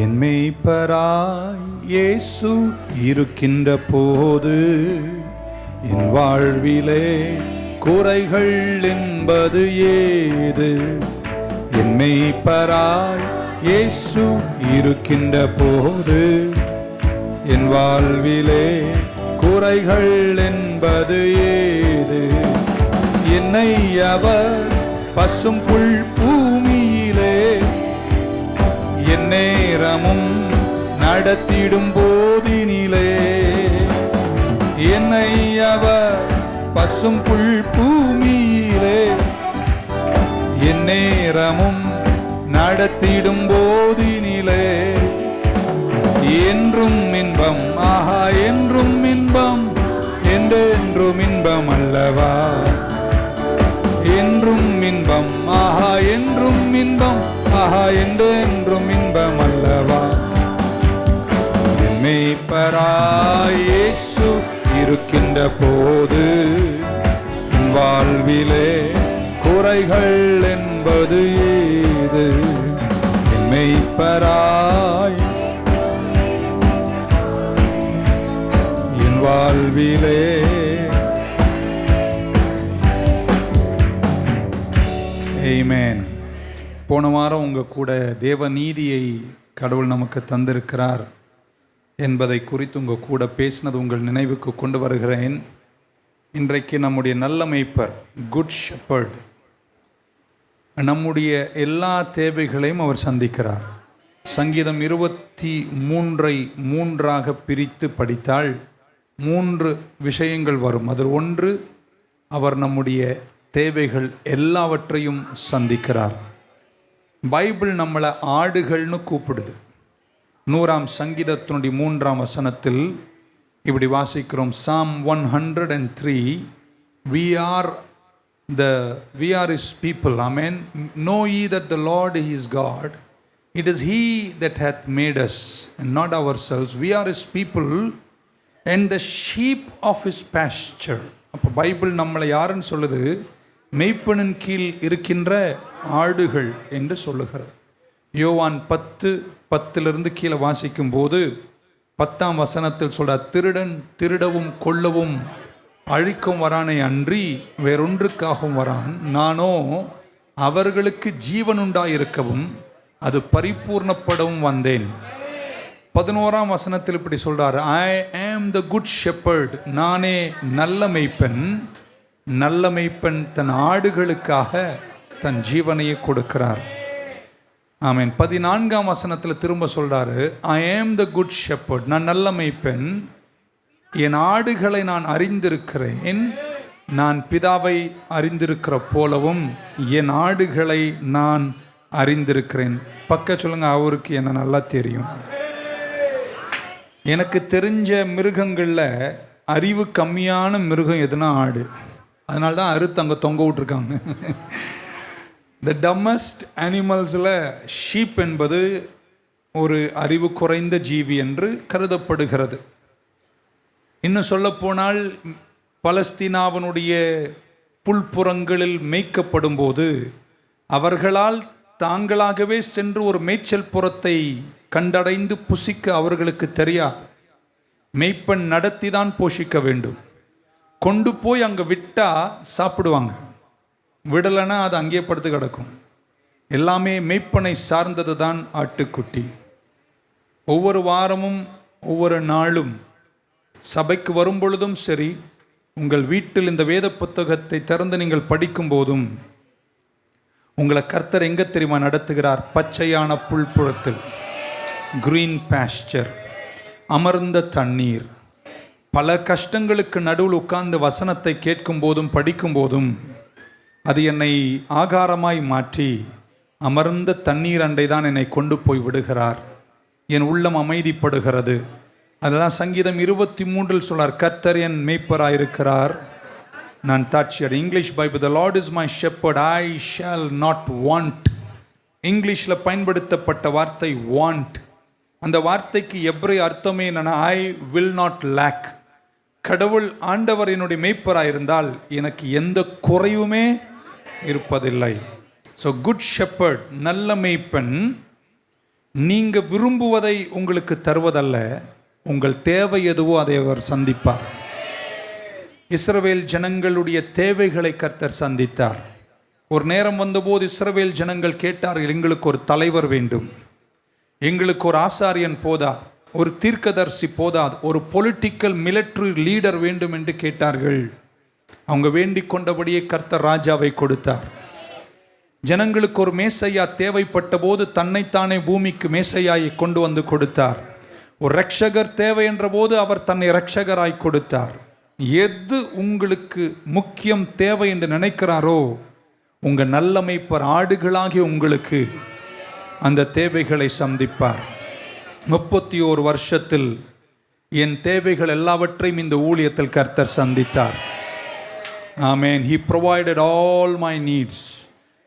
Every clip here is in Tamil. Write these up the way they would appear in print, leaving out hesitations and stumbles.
என் மேய்ப்பராய் இயேசு இருக்கின்ற போது என் வாழ்விலே குறைகள் என்பது ஏது? என் மேய்ப்பராய் இயேசு இருக்கின்ற போது என் வாழ்விலே குறைகள் என்பது ஏது? என்னை அவர் பசும் புல் பூமியிலே என் நேரமும் நடத்திடும் போதினிலே, என்னை அவர் பசும் புல் பூமியிலே என் நேரமும் நடத்திடும் போதினிலே, என்றும் இன்பம், ஆஹா என்றும் இன்பம், என்றென்றும் இன்பம் அல்லவா? என்றும் இன்பம், ஆஹா என்றும் இன்பம், ஆஹா என்றென்றும் இன்பம் அல்லவா? என் மேய்ப்பராய் இயேசு இருக்கின்ற போது என் வாழ்விலே குறைகள் என்பது ஏது? என் மேய்ப்பராய் என் வாழ்விலே. ஆமென். போன வாரம் உங்கள் கூட தேவ நீதியை கடவுள் நமக்கு தந்திருக்கிறார் என்பதை குறித்து உங்கள் கூட பேசினது உங்கள் நினைவுக்கு கொண்டு வருகிறேன். இன்றைக்கு நம்முடைய நல்ல மேய்ப்பர், குட் ஷெப்பர்ட், நம்முடைய எல்லா தேவைகளையும் அவர் சந்திக்கிறார். சங்கீதம் 23:3 பிரித்து படித்தால் 3 விஷயங்கள் வரும். அதில் ஒன்று, அவர் நம்முடைய தேவைகள் எல்லாவற்றையும் சந்திக்கிறார். பைபிள் நம்மளை ஆடுகள்னு கூப்பிடுது. 100ஆம் சங்கீதத்தினுடைய 3ஆம் வசனத்தில் இப்படி வாசிக்கிறோம். Psalm 103, we are his people. Amen. Know ye that the Lord is God. It is he that hath made us and not ourselves. We are his people and the sheep of his pasture. அப்போ பைபிள் நம்மளை யாருன்னு சொல்லுது? மெய்ப்பனின் கீழ் இருக்கின்ற ஆடுகள் என்று சொல்லுகிறது. யோவான் 10:10 கீழே வாசிக்கும் போது 10ஆம் வசனத்தில் சொல்ற, திருடன் திருடவும் கொல்லவும் அழிக்கும் வரானே அன்றி வேறொன்றுக்காகவும் வரான், நானோ அவர்களுக்கு ஜீவன் உண்டாயிருக்கவும் அது பரிபூர்ணப்படவும் வந்தேன். 11ஆம் வசனத்தில் இப்படி சொல்றாரு, ஐ ஆம் த குட் ஷெப்பர்ட். நானே நல்ல மெய்ப்பன். நல்ல மெய்ப்பன் தன் ஆடுகளுக்காக தன் ஜீவனையை கொடுக்கிறார். ஆமென். 14ஆம் வசனத்தில் திரும்ப சொல்றாரு, ஐ ஆம் த குட் ஷெப்பர்ட். நான் நல்ல மெய்ப்பன், என் ஆடுகளை நான் அறிந்திருக்கிறேன், நான் பிதாவை அறிந்திருக்கிற போலவும் என் ஆடுகளை நான் அறிந்திருக்கிறேன். பக்க சொல்லுங்க, அவருக்கு என்ன நல்லா தெரியும். எனக்கு தெரிஞ்ச மிருகங்களில் அறிவு கம்மியான மிருகம் எதுனா ஆடு. அதனால தான் அறுத்து அங்கே தொங்க விட்டுருக்காங்க. த டம்மஸ்ட் அனிமல்ஸில் ஷீப் என்பது ஒரு அறிவு குறைந்த ஜீவி என்று கருதப்படுகிறது. இன்னும் சொல்லப்போனால் பலஸ்தீனாவினுடைய புல்புறங்களில் மேய்க்கப்படும் போது அவர்களால் தாங்களாகவே சென்று ஒரு மேய்ச்சல் புறத்தை கண்டடைந்து புசிக்க அவர்களுக்கு தெரியாது. மேய்ப்பன் நடத்தி தான் போஷிக்க வேண்டும். கொண்டு போய் அங்கே விட்டா சாப்பிடுவாங்க, விடலைன்னா அது அங்கே படுத்து கிடக்கும். எல்லாமே மேய்ப்பனை சார்ந்தது தான் ஆட்டுக்குட்டி. ஒவ்வொரு வாரமும் ஒவ்வொரு நாளும் சபைக்கு வரும் பொழுதும் சரி, உங்கள் வீட்டில் இந்த வேத புத்தகத்தை திறந்து நீங்கள் படிக்கும் போதும் உங்களை கர்த்தர் எங்கே தெரியுமா நடத்துகிறார்? பச்சையான புல்புறத்தில், கிரீன் பாஸ்டர், அமர்ந்த தண்ணீர். பல கஷ்டங்களுக்கு நடுவில் உட்கார்ந்து வசனத்தை கேட்கும் போதும் படிக்கும் போதும் அது என்னை ஆகாரமாய் மாற்றி அமர்ந்த தண்ணீர் அண்டை தான் என்னை கொண்டு போய் விடுகிறார். என் உள்ளம் அமைதிப்படுகிறது. அதெல்லாம் சங்கீதம் 23 சொல்றார், கர்த்தர் என் மேய்ப்பராயிருக்கிறார், நான் தாட்சியர். English Bible, the Lord is my shepherd, I shall not want. இங்கிலீஷில் பயன்படுத்தப்பட்ட வார்த்தை want. அந்த வார்த்தைக்கு எப்ரே அர்த்தமே என்னன்னா, ஐ வில் நாட் லேக். கடவுள் ஆண்டவர் என்னுடைய மேய்ப்பராயிருந்தால் எனக்கு எந்த குறையுமே இருப்பதில்லை. ஸோ குட் ஷெப்பர்ட், நல்ல மேய்ப்பன், நீங்க விரும்புவதை உங்களுக்கு தருவதல்ல, உங்கள் தேவை எதுவோ அதை அவர் சந்திப்பார். இஸ்ரவேல் ஜனங்களுடைய தேவைகளை கர்த்தர் சந்தித்தார். ஒரு நேரம் வந்தபோது இஸ்ரவேல் ஜனங்கள் கேட்டார்கள், எங்களுக்கு ஒரு தலைவர் வேண்டும், எங்களுக்கு ஒரு ஆசாரியன் போதாது, ஒரு தீர்க்கதரிசி போதாது, ஒரு பொலிட்டிக்கல் மிலிட்டரி லீடர் வேண்டும் என்று கேட்டார்கள். அவங்க வேண்டிக் கொண்டபடியே கர்த்தர் ராஜாவை கொடுத்தார். ஜனங்களுக்கு ஒரு மேசையா தேவைப்பட்ட போது தன்னைத்தானே பூமிக்கு மேசையாயை கொண்டு வந்து கொடுத்தார். ஒரு ரட்சகர் தேவை என்ற போது அவர் தன்னை ரட்சகராய் கொடுத்தார். எது உங்களுக்கு முக்கியம் தேவை என்று நினைக்கிறாரோ, உங்க நல்ல மேய்ப்பர் ஆடுகளாகி உங்களுக்கு அந்த தேவைகளை சந்திப்பார். 31 வருஷத்தில் என் தேவைகள் எல்லாவற்றையும் இந்த ஊழியத்தில் கர்த்தர் சந்தித்தார். ஆமென். He provided all my needs.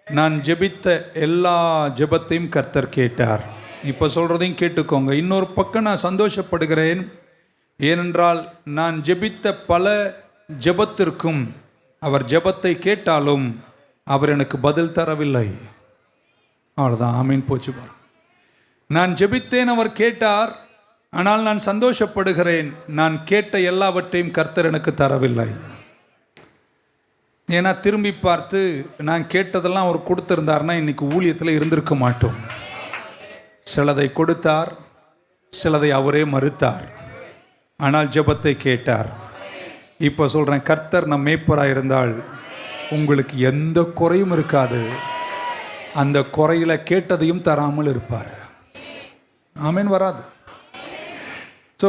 நான் ஜெபித்த எல்லா ஜெபத்தையும் கர்த்தர் கேட்டார். இப்போ சொல்றதையும் கேட்டுக்கோங்க. இன்னொரு பக்கம் நான் சந்தோஷப்படுகிறேன். ஏனென்றால் நான் ஜெபித்த பல ஜெபத்திற்கும் அவர் ஜெபத்தை கேட்டாலும் அவர் எனக்கு பதில் தரவில்லை. அவ்வளோதான். ஆமீன். போச்சு பாரு. நான் ஜெபித்தேன், அவர் கேட்டார். ஆனால் நான் சந்தோஷப்படுகிறேன், நான் கேட்ட எல்லாவற்றையும் கர்த்தர் எனக்கு தரவில்லை. ஏன்னா திரும்பி பார்த்து நான் கேட்டதெல்லாம் அவர் கொடுத்திருந்தார்னா இன்னைக்கு ஊழியத்தில் இருந்திருக்க மாட்டோம். சிலதை கொடுத்தார், சிலதை அவரே மறுத்தார். ஆனால் ஜெபத்தை கேட்டார். இப்போ சொல்கிறேன், கர்த்தர் நம் மேய்ப்பராக இருந்தால் உங்களுக்கு எந்த குறையும் இருக்காது. அந்த குறையில கேட்டதையும் தராமல் இருப்பார். ஆமீன். வராது. ஸோ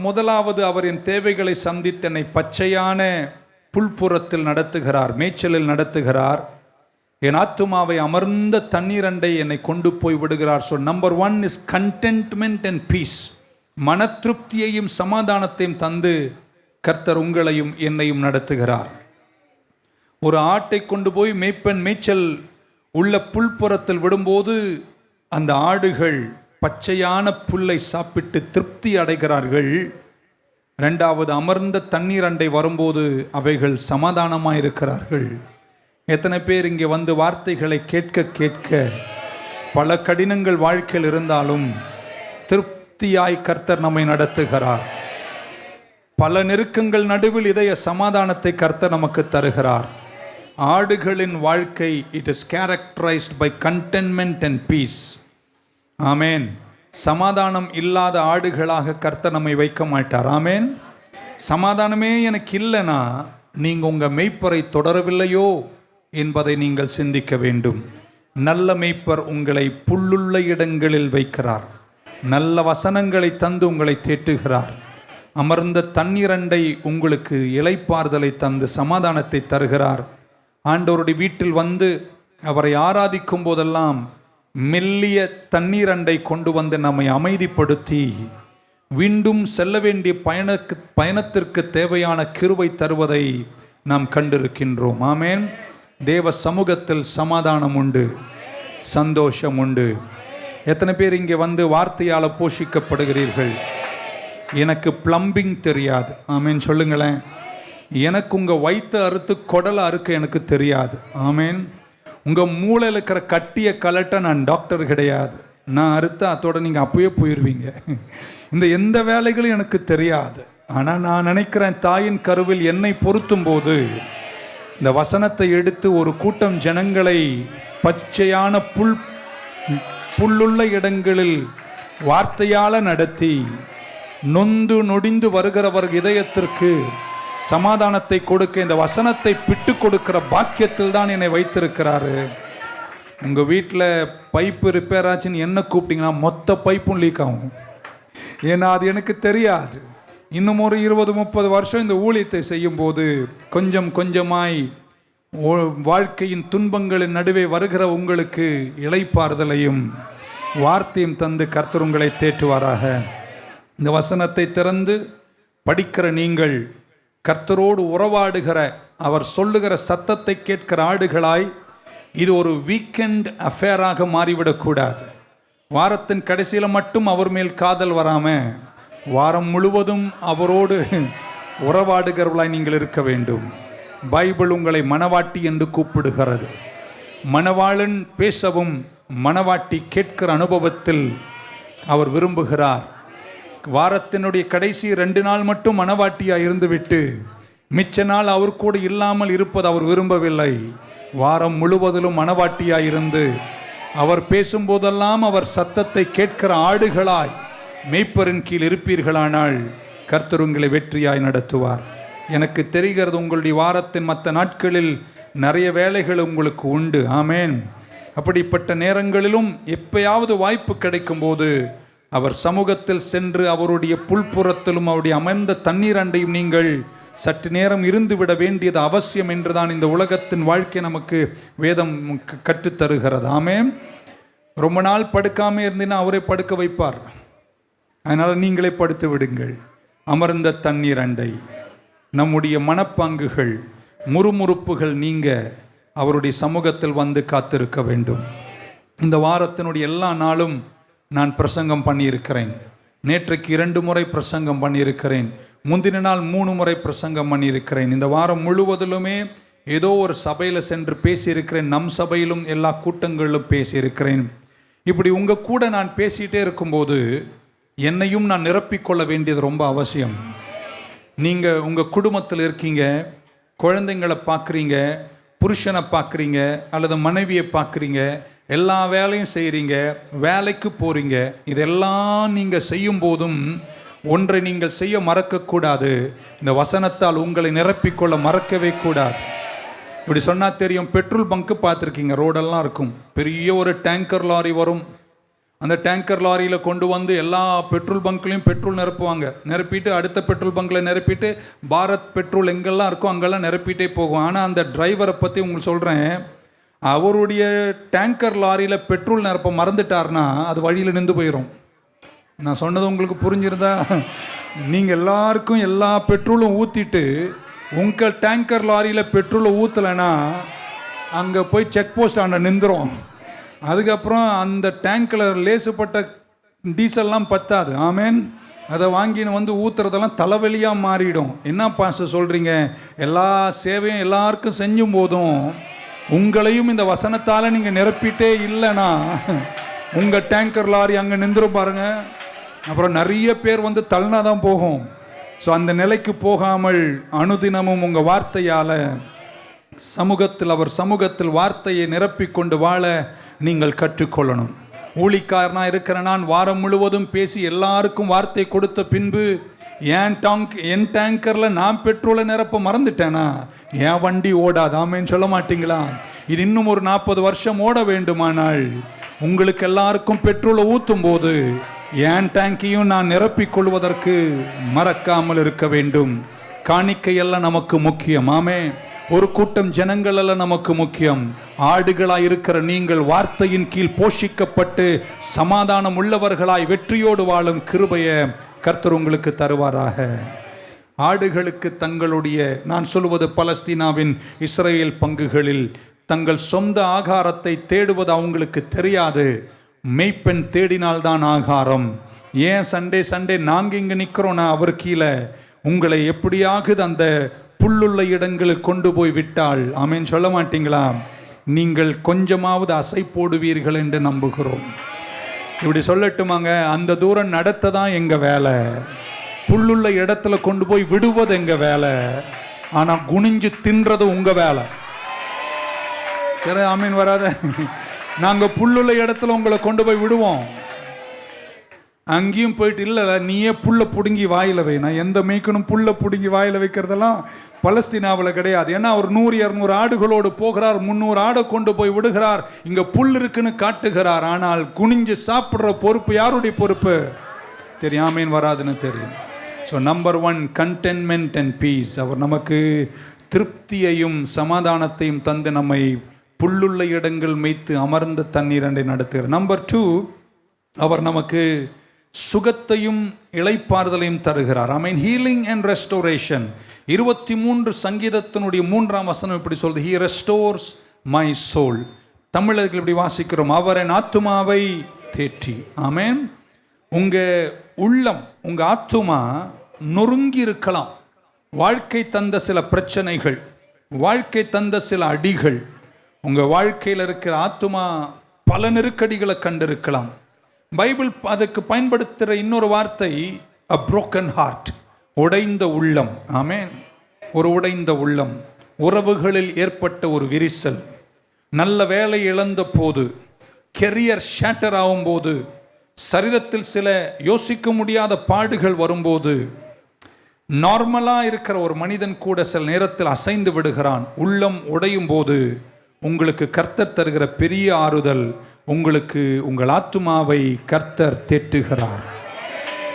முதலாவது அவர் என் தேவைகளை சந்தித்து என்னை பச்சையான புல்புறத்தில் நடத்துகிறார், மேய்ச்சலில் நடத்துகிறார். என் ஆத்துமாவை அமர்ந்த தண்ணீர் அண்டை என்னை கொண்டு போய் விடுகிறார். So number 1 is contentment and peace. மன திருப்தியையும் சமாதானத்தையும் தந்து கர்த்தர் உங்களையும் என்னையும் நடத்துகிறார். ஒரு ஆட்டை கொண்டு போய் மேய்ச்சல் உள்ள புல்புறத்தில் விடும்போது அந்த ஆடுகள் பச்சையான புல்லை சாப்பிட்டு திருப்தி அடைகிறார்கள். 2வது, அமர்ந்த தண்ணீர் அண்டை வரும்போது அவைகள் சமாதானமாக இருக்கிறார்கள். எத்தனை பேர் இங்கே வந்து வார்த்தைகளை கேட்க கேட்க பல கடினங்கள் வாழ்க்கையில் இருந்தாலும் திருப்தியாய் கர்த்தர் நம்மை நடத்துகிறார். பல நெருக்கங்கள் நடுவில் இதய சமாதானத்தை கர்த்தர் நமக்கு தருகிறார். ஆடுகளின் வாழ்க்கை it is characterized by contentment and peace. ஆமேன். சமாதானம் இல்லாத ஆடுகளாக கர்த்தர் நம்மை வைக்க மாட்டார். ஆமேன். சமாதானமே எனக்கு இல்லைனா நீங்கள் உங்கள் மெய்ப்பரை தொடரவில்லையோ என்பதை நீங்கள் சிந்திக்க வேண்டும். நல்ல மெய்ப்பர் உங்களை புல்லுள்ள இடங்களில் வைக்கிறார். நல்ல வசனங்களை தந்து உங்களை தேற்றுகிறார். அமர்ந்த தண்ணீரண்டை உங்களுக்கு இளைப்பாறுதலை தந்து சமாதானத்தை தருகிறார். ஆண்டவருடைய வீட்டில் வந்து அவரை ஆராதிக்கும் போதெல்லாம் மெல்லிய தண்ணீர் அண்டை கொண்டு வந்து நம்மை அமைதிப்படுத்தி மீண்டும் செல்ல வேண்டிய பயணத்திற்கு தேவையான கிருபை தருவதை நாம் கண்டிருக்கின்றோம். ஆமேன். தேவ சமூகத்தில் சமாதானம் உண்டு, சந்தோஷம் உண்டு. எத்தனை பேர் இங்கே வந்து வார்த்தையால் போஷிக்கப்படுகிறீர்கள்? எனக்கு பிளம்பிங் தெரியாது. ஆமேன். சொல்லுங்களேன். எனக்கு உங்கள் வயிற்று அறுத்து குடலை அறுக்க எனக்கு தெரியாது. ஆமேன். உங்கள் மூளையில் இருக்கிற கட்டியை கலட்ட நான் டாக்டர் கிடையாது. நான் அறுத்த அதோட நீங்கள் அப்பயே போயிடுவீங்க. இந்த எந்த வேலைகளும் எனக்கு தெரியாது. ஆனால் நான் நினைக்கிறேன், தாயின் கருவில் என்னை பொருத்தும் போது இந்த வசனத்தை எடுத்து ஒரு கூட்டம் ஜனங்களை பச்சையான புல்லுள்ள இடங்களில் வார்த்தையால் நடத்தி நொந்து நொடிந்து வருகிறவர் இதயத்திற்கு சமாதானத்தை கொடுக்க இந்த வசனத்தை பிட்டு கொடுக்கிற பாக்கியத்தில் தான் என்னை வைத்திருக்கிறாரு. உங்கள் வீட்டில் பைப்பு ரிப்பேர் ஆச்சுன்னு என்ன கூப்பிட்டீங்கன்னா மொத்த பைப்பும் லீக் ஆகும். ஏன்னா அது எனக்கு தெரியாது. இன்னும் ஒரு 20-30 வருஷம் இந்த ஊழியத்தை செய்யும்போது கொஞ்சம் கொஞ்சமாய் வாழ்க்கையின் துன்பங்களின் நடுவே வருகிற உங்களுக்கு இளைப்பாறுதலையும் வார்த்தையும் தந்து கர்த்தர் உங்களை தேற்றுவாராக. இந்த வசனத்தை திறந்து படிக்கிற நீங்கள் கர்த்தரோடு உறவாடுகிற, அவர் சொல்லுகிற சத்தத்தை கேட்கிற ஆடுகளாய் இது ஒரு வீக்கெண்ட் அஃபேராக மாறிவிடக்கூடாது. வாரத்தின் கடைசியில் மட்டும் அவர் மேல் காதல் வராமல் வாரம் முழுவதும் அவரோடு உறவாடுகிறவர்களாய் நீங்கள் இருக்க வேண்டும். பைபிள் உங்களை மணவாட்டி என்று கூப்பிடுகிறது. மணவாளன் பேசவும் மணவாட்டி கேட்கிற அனுபவத்தில் அவர் விரும்புகிறார். வாரத்தினுடைய கடைசி 2 நாள் மட்டும் மணவாட்டியாக இருந்துவிட்டு மிச்ச நாள் அவர் கூட இல்லாமல் இருப்பது அவர் விரும்பவில்லை. வாரம் முழுவதிலும் மணவாட்டியாக இருந்து அவர் பேசும்போதெல்லாம் அவர் சத்தத்தை கேட்கிற ஆடுகளாய் மேய்ப்பரின் கீழ் இருப்பீர்களானால் கர்த்தர் உங்களை வெற்றியாய் நடத்துவார். எனக்கு தெரிகிறது உங்களுடைய வாரத்தின் மற்ற நாட்களில் நிறைய வேலைகள் உங்களுக்கு உண்டு. ஆமேன். அப்படிப்பட்ட நேரங்களிலும் எப்பயாவது வாய்ப்பு கிடைக்கும் போது அவர் சமூகத்தில் சென்று அவருடைய புல்புறத்திலும் அவருடைய அமர்ந்த தண்ணீர் அண்டையும் நீங்கள் சற்று நேரம் இருந்து விட வேண்டியது அவசியம் என்றுதான் இந்த உலகத்தின் வாழ்க்கை நமக்கு வேதம் கற்றுத்தருகிறது. ஆமேன். ரொம்ப நாள் படுக்காமல் இருந்தீங்கன்னா அவரை படுக்க வைப்பார். அதனால் நீங்களே படுத்து விடுங்கள். அமர்ந்த தண்ணீர் அண்டை. நம்முடைய மனப்பாங்குகள் முறுமுறுப்புகள் நீங்க அவருடைய சமூகத்தில் வந்து காத்திருக்க வேண்டும். இந்த வாரத்தினுடைய எல்லா நாளும் நான் பிரசங்கம் பண்ணியிருக்கிறேன். நேற்றைக்கு 2 முறை பிரசங்கம் பண்ணியிருக்கிறேன். முந்தின நாள் 3 முறை பிரசங்கம் பண்ணியிருக்கிறேன். இந்த வாரம் முழுவதிலுமே ஏதோ ஒரு சபையில் சென்று பேசியிருக்கிறேன். நம் சபையிலும் எல்லா கூட்டங்களிலும் பேசியிருக்கிறேன். இப்படி உங்கள் கூட நான் பேசிகிட்டே இருக்கும்போது என்னையும் நான் நிரப்பிக்கொள்ள வேண்டியது ரொம்ப அவசியம். நீங்கள் உங்கள் குடும்பத்தில் இருக்கீங்க, குழந்தைங்களை பார்க்குறீங்க, புருஷனை பார்க்குறீங்க அல்லது மனைவியை பார்க்குறீங்க, எல்லா வேலையும் செய்கிறீங்க, வேலைக்கு போகிறீங்க. இதெல்லாம் நீங்கள் செய்யும் போதும் ஒன்றை நீங்கள் செய்ய மறக்கக்கூடாது. இந்த வசனத்தால் உங்களை நிரப்பிக்கொள்ள மறக்கவே கூடாது. இப்படி சொன்னால் தெரியும். பெட்ரோல் பங்க்கு பார்த்துருக்கீங்க, ரோடெல்லாம் இருக்கும். பெரிய ஒரு டேங்கர் லாரி வரும். அந்த டேங்கர் லாரியில் கொண்டு வந்து எல்லா பெட்ரோல் பங்க்லையும் பெட்ரோல் நிரப்புவாங்க. நிரப்பிட்டு அடுத்த பெட்ரோல் பங்கில் நிரப்பிட்டு பாரத் பெட்ரோல் எங்கெல்லாம் இருக்கோ அங்கெல்லாம் நிரப்பிட்டே போகும். ஆனால் அந்த டிரைவரை பற்றி உங்களுக்கு சொல்கிறேன், அவருடைய டேங்கர் லாரியில் பெட்ரோல் நிரப்ப மறந்துட்டார்னா அது வழியில் நின்று போயிடும். நான் சொன்னது உங்களுக்கு புரிஞ்சிருந்தா? நீங்கள் எல்லாருக்கும் எல்லா பெட்ரோலும் ஊற்றிட்டு உங்கள் டேங்கர் லாரியில் பெட்ரோலை ஊற்றலைன்னா அங்கே போய் செக் போஸ்ட் ஆண்ட நின்றுடும். அதுக்கப்புறம் அந்த டேங்கில் லேசுப்பட்ட டீசல்லாம் பத்தாது. ஆமேன். அதை வாங்கின்னு வந்து ஊற்றுறதெல்லாம் தலைவலியாக மாறிடும். என்ன பாஸ்டர் சொல்கிறீங்க? எல்லா சேவையும் எல்லாருக்கும் செஞ்சும் போதும் உங்களையும் இந்த வசனத்தால் நீங்கள் நிரப்பிட்டே இல்லைன்னா உங்கள் டேங்கர் லாரி அங்கே நின்றுடும் பாருங்க. அப்புறம் நிறைய பேர் வந்து தள்ளினா தான் போகும். ஸோ அந்த நிலைக்கு போகாமல் அனுதினமும் உங்கள் வார்த்தையால் சமூகத்தில் அவர் சமூகத்தில் வார்த்தையை நிரப்பிக்கொண்டு வாழ நீங்கள் கற்றுக்கொள்ளணும். ஊழிக்காரனாக இருக்கிற நான் வாரம் முழுவதும் பேசி எல்லாருக்கும் வார்த்தை கொடுத்த பின்பு என் டேங்கரில் நான் பெட்ரோலை நிரப்ப மறந்துட்டேனா என் வண்டி ஓடாது. ஆமேன்னு சொல்ல மாட்டீங்களா? இது இன்னும் ஒரு 40 வருஷம் ஓட வேண்டுமானால் உங்களுக்கு எல்லாருக்கும் பெட்ரோலை ஊற்றும் போது என் டேங்கையும் நான் நிரப்பிக் கொள்வதற்கு மறக்காமல் இருக்க வேண்டும். காணிக்கையெல்லாம் நமக்கு முக்கியம். ஆமே. ஒரு கூட்டம் ஜனங்கள் எல்லாம் நமக்கு முக்கியம். ஆடுகளாய் இருக்கிற நீங்கள் வார்த்தையின் கீழ் போஷிக்கப்பட்டு சமாதானம் உள்ளவர்களாய் வெற்றியோடு வாழும் கிருபையை கர்த்தர் உங்களுக்கு தருவாராக. ஆடுகளுக்கு தங்களுடைய, நான் சொல்வது பலஸ்தீனாவின் இஸ்ரேல் பங்குகளில் தங்கள் சொந்த ஆகாரத்தை தேடுவது அவங்களுக்கு தெரியாது. மெய்ப்பெண் தேடினால்தான் ஆகாரம். ஏன் சண்டே நாங்கள் இங்கே நிற்கிறோன்னா அவர் கீழே உங்களை எப்படியாகுது அந்த புல்லுள்ள இடங்களில் கொண்டு போய் விட்டால், ஆமேன் சொல்ல மாட்டீங்களா? நீங்கள் கொஞ்சமாவது அசை போடுவீர்கள் என்று நம்புகிறோம். இப்படி சொல்லட்டுமாங்க, அந்த தூரம் நடத்த தான் எங்கள் வேலை. புல்லுள்ள இடத்துல கொண்டு போய் விடுவது எங்கள் வேலை. ஆனால் குனிஞ்சு தின்றது உங்கள் வேலை. சரி, ஆமீன் வராத. நாங்கள் புல்லுள்ள இடத்துல உங்களை கொண்டு போய் விடுவோம். அங்கேயும் போயிட்டு இல்லை நீயே புல்லை பிடுங்கி வாயில் வை. நான் எந்த மேய்க்கணும் புல்லை பிடுங்கி வாயில் வைக்கிறதெல்லாம் பலஸ்தீனாவில் கிடையாது. ஏன்னா அவர் 100-200 ஆடுகளோடு போகிறார். 300 ஆடை கொண்டு போய் விடுகிறார். இங்கே புல் இருக்குன்னு காட்டுகிறார். ஆனால் குனிஞ்சு சாப்பிட்ற பொறுப்பு யாருடைய பொறுப்பு? தெரியாமேன் வராதுன்னு தெரியும். So number 1 contentment and peace. அவர் நமக்கு திருப்தியையும் சமாதானத்தையும் தந்து நம்மை புல்லுள்ள இடங்கள் மேய்த்து அமர்ந்த தண்ணீர் அண்டை நடத்துகிறார். நம்பர் 2 அவர் நமக்கு சுகத்தையும் இளைப்பாறுதலையும் தருகிறார். ஐ மீன் ஹீலிங் அண்ட் ரெஸ்டோரேஷன். 23 சங்கீதத்தினுடைய 3ஆம் வசனம் இப்படி சொல்றது, ஹி ரெஸ்டோர்ஸ் மை சோல். தமிழர்கள் இப்படி வாசிக்கிறோம், அவர் என் ஆத்துமாவை தேற்றி. ஆமேன். உங்க உள்ளம், உங்க ஆத்துமா நொறுங்கி இருக்கலாம். வாழ்க்கை தந்த சில பிரச்சனைகள், வாழ்க்கை தந்த சில அடிகள், உங்க வாழ்க்கையில் இருக்கிற ஆத்துமா பல நெருக்கடிகளை கண்டிருக்கலாம். பைபிள் அதுக்கு பயன்படுத்துகிற இன்னொரு வார்த்தை a broken heart, உடைந்த உள்ளம். ஆமென். ஒரு உடைந்த உள்ளம், உறவுகளில் ஏற்பட்ட ஒரு விரிசல், நல்ல வேலை இழந்த போது, கெரியர் ஷேட்டர் ஆகும்போது, சரீரத்தில் சில யோசிக்க முடியாத பாடுகள் வரும்போது, நார்மலாக இருக்கிற ஒரு மனிதன் கூட சில நேரத்தில் அசைந்து விடுகிறான். உள்ளம் உடையும் போது உங்களுக்கு கர்த்தர் தருகிற பெரிய ஆறுதல், உங்களுக்கு உங்கள் ஆத்துமாவை கர்த்தர் தேற்றுகிறார்.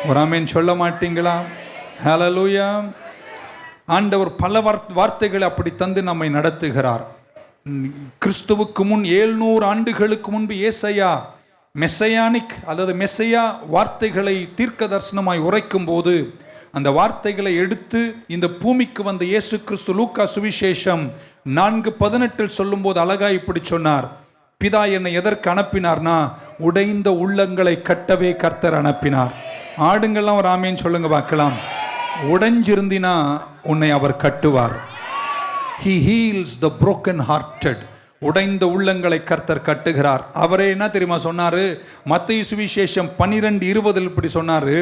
ஒரு ஆமென் சொல்ல மாட்டீங்களா? ஹல்லேலூயா. ஆண்டவர் பல வார்த்தைகளை அப்படி தந்து நம்மை நடத்துகிறார். கிறிஸ்துவுக்கு முன் 700 ஆண்டுகளுக்கு முன்பு ஏசாயா மெசையானிக் அதாவது மெசையா வார்த்தைகளை தீர்க்க தரிசனமாய் உரைக்கும் போது அந்த வார்த்தைகளை எடுத்து இந்த பூமிக்கு வந்த இயேசு கிறிஸ்து லூக்கா சுவிசேஷம் 4:18 சொல்லும்போது அழகா இப்படி சொன்னார், பிதா என்னை எதற்கு அனுப்பினார்னா உடைந்த உள்ளங்களை கட்டவே கர்த்தர் அனுப்பினார். ஆடுங்கள்லாம் ஒரு ஆமேன்னு சொல்லுங்க பார்க்கலாம். உடைஞ்சிருந்தினா உன்னை அவர் கட்டுவார். He heals the broken hearted. உடைந்த உள்ளங்களை கர்த்தர் கட்டுகிறார். அவரே என்ன தெரியுமா சொன்னாரு? மத்தேயு சுவிசேஷம் 12:20 இப்படி சொன்னாரு,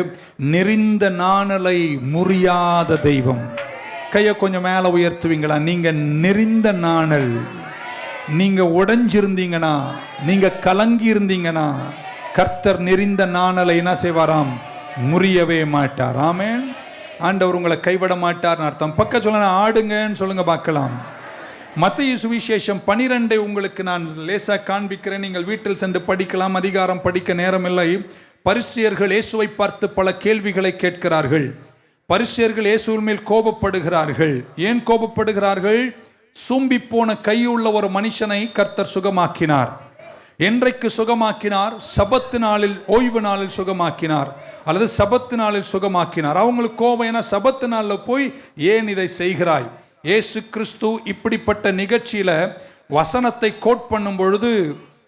நெறிந்த நாணலை முறியாத தெய்வம். கையை கொஞ்சம் மேல உயர்த்துவீங்களா? நீங்க நெறிந்த நாணல், நீங்க உடைஞ்சிருந்தீங்கன்னா, நீங்க கலங்கி இருந்தீங்கன்னா, கர்த்தர் நெறிந்த நாணலை என்ன செய்வாராம்? முறியவே மாட்டார். ஆமென். ஆண்டவர் உங்களை கைவிட மாட்டார்னு அர்த்தம். பக்க சொல்ல ஆடுங்கன்னு சொல்லுங்க பார்க்கலாம். மத்தேயு சுவிசேஷம் 12 உங்களுக்கு நான் லேசா காண்பிக்கிறேன். நீங்கள் வீட்டில் சென்று படிக்கலாம். அதிகாரம் படிக்க நேரமில்லை. பரிசேயர்கள் இயேசுவை பார்த்து பல கேள்விகளை கேட்கிறார்கள். பரிசேயர்கள் இயேசுவின் மேல் கோபப்படுகிறார்கள். ஏன் கோபப்படுகிறார்கள்? சூம்பி போன கையுள்ள ஒரு மனுஷனை கர்த்தர் சுகமாக்கினார். என்றைக்கு சுகமாக்கினார்? சபத்து நாளில், ஓய்வு நாளில் சுகமாக்கினார், அல்லது சபத்து நாளில் சுகமாக்கினார். அவங்களுக்கு கோபம், ஏன்னா சபத்து நாளில் போய் ஏன் இதை செய்கிறாய்? இயேசு கிறிஸ்து இப்படிப்பட்ட நிகழ்ச்சியில வசனத்தை கோட் பண்ணும் பொழுது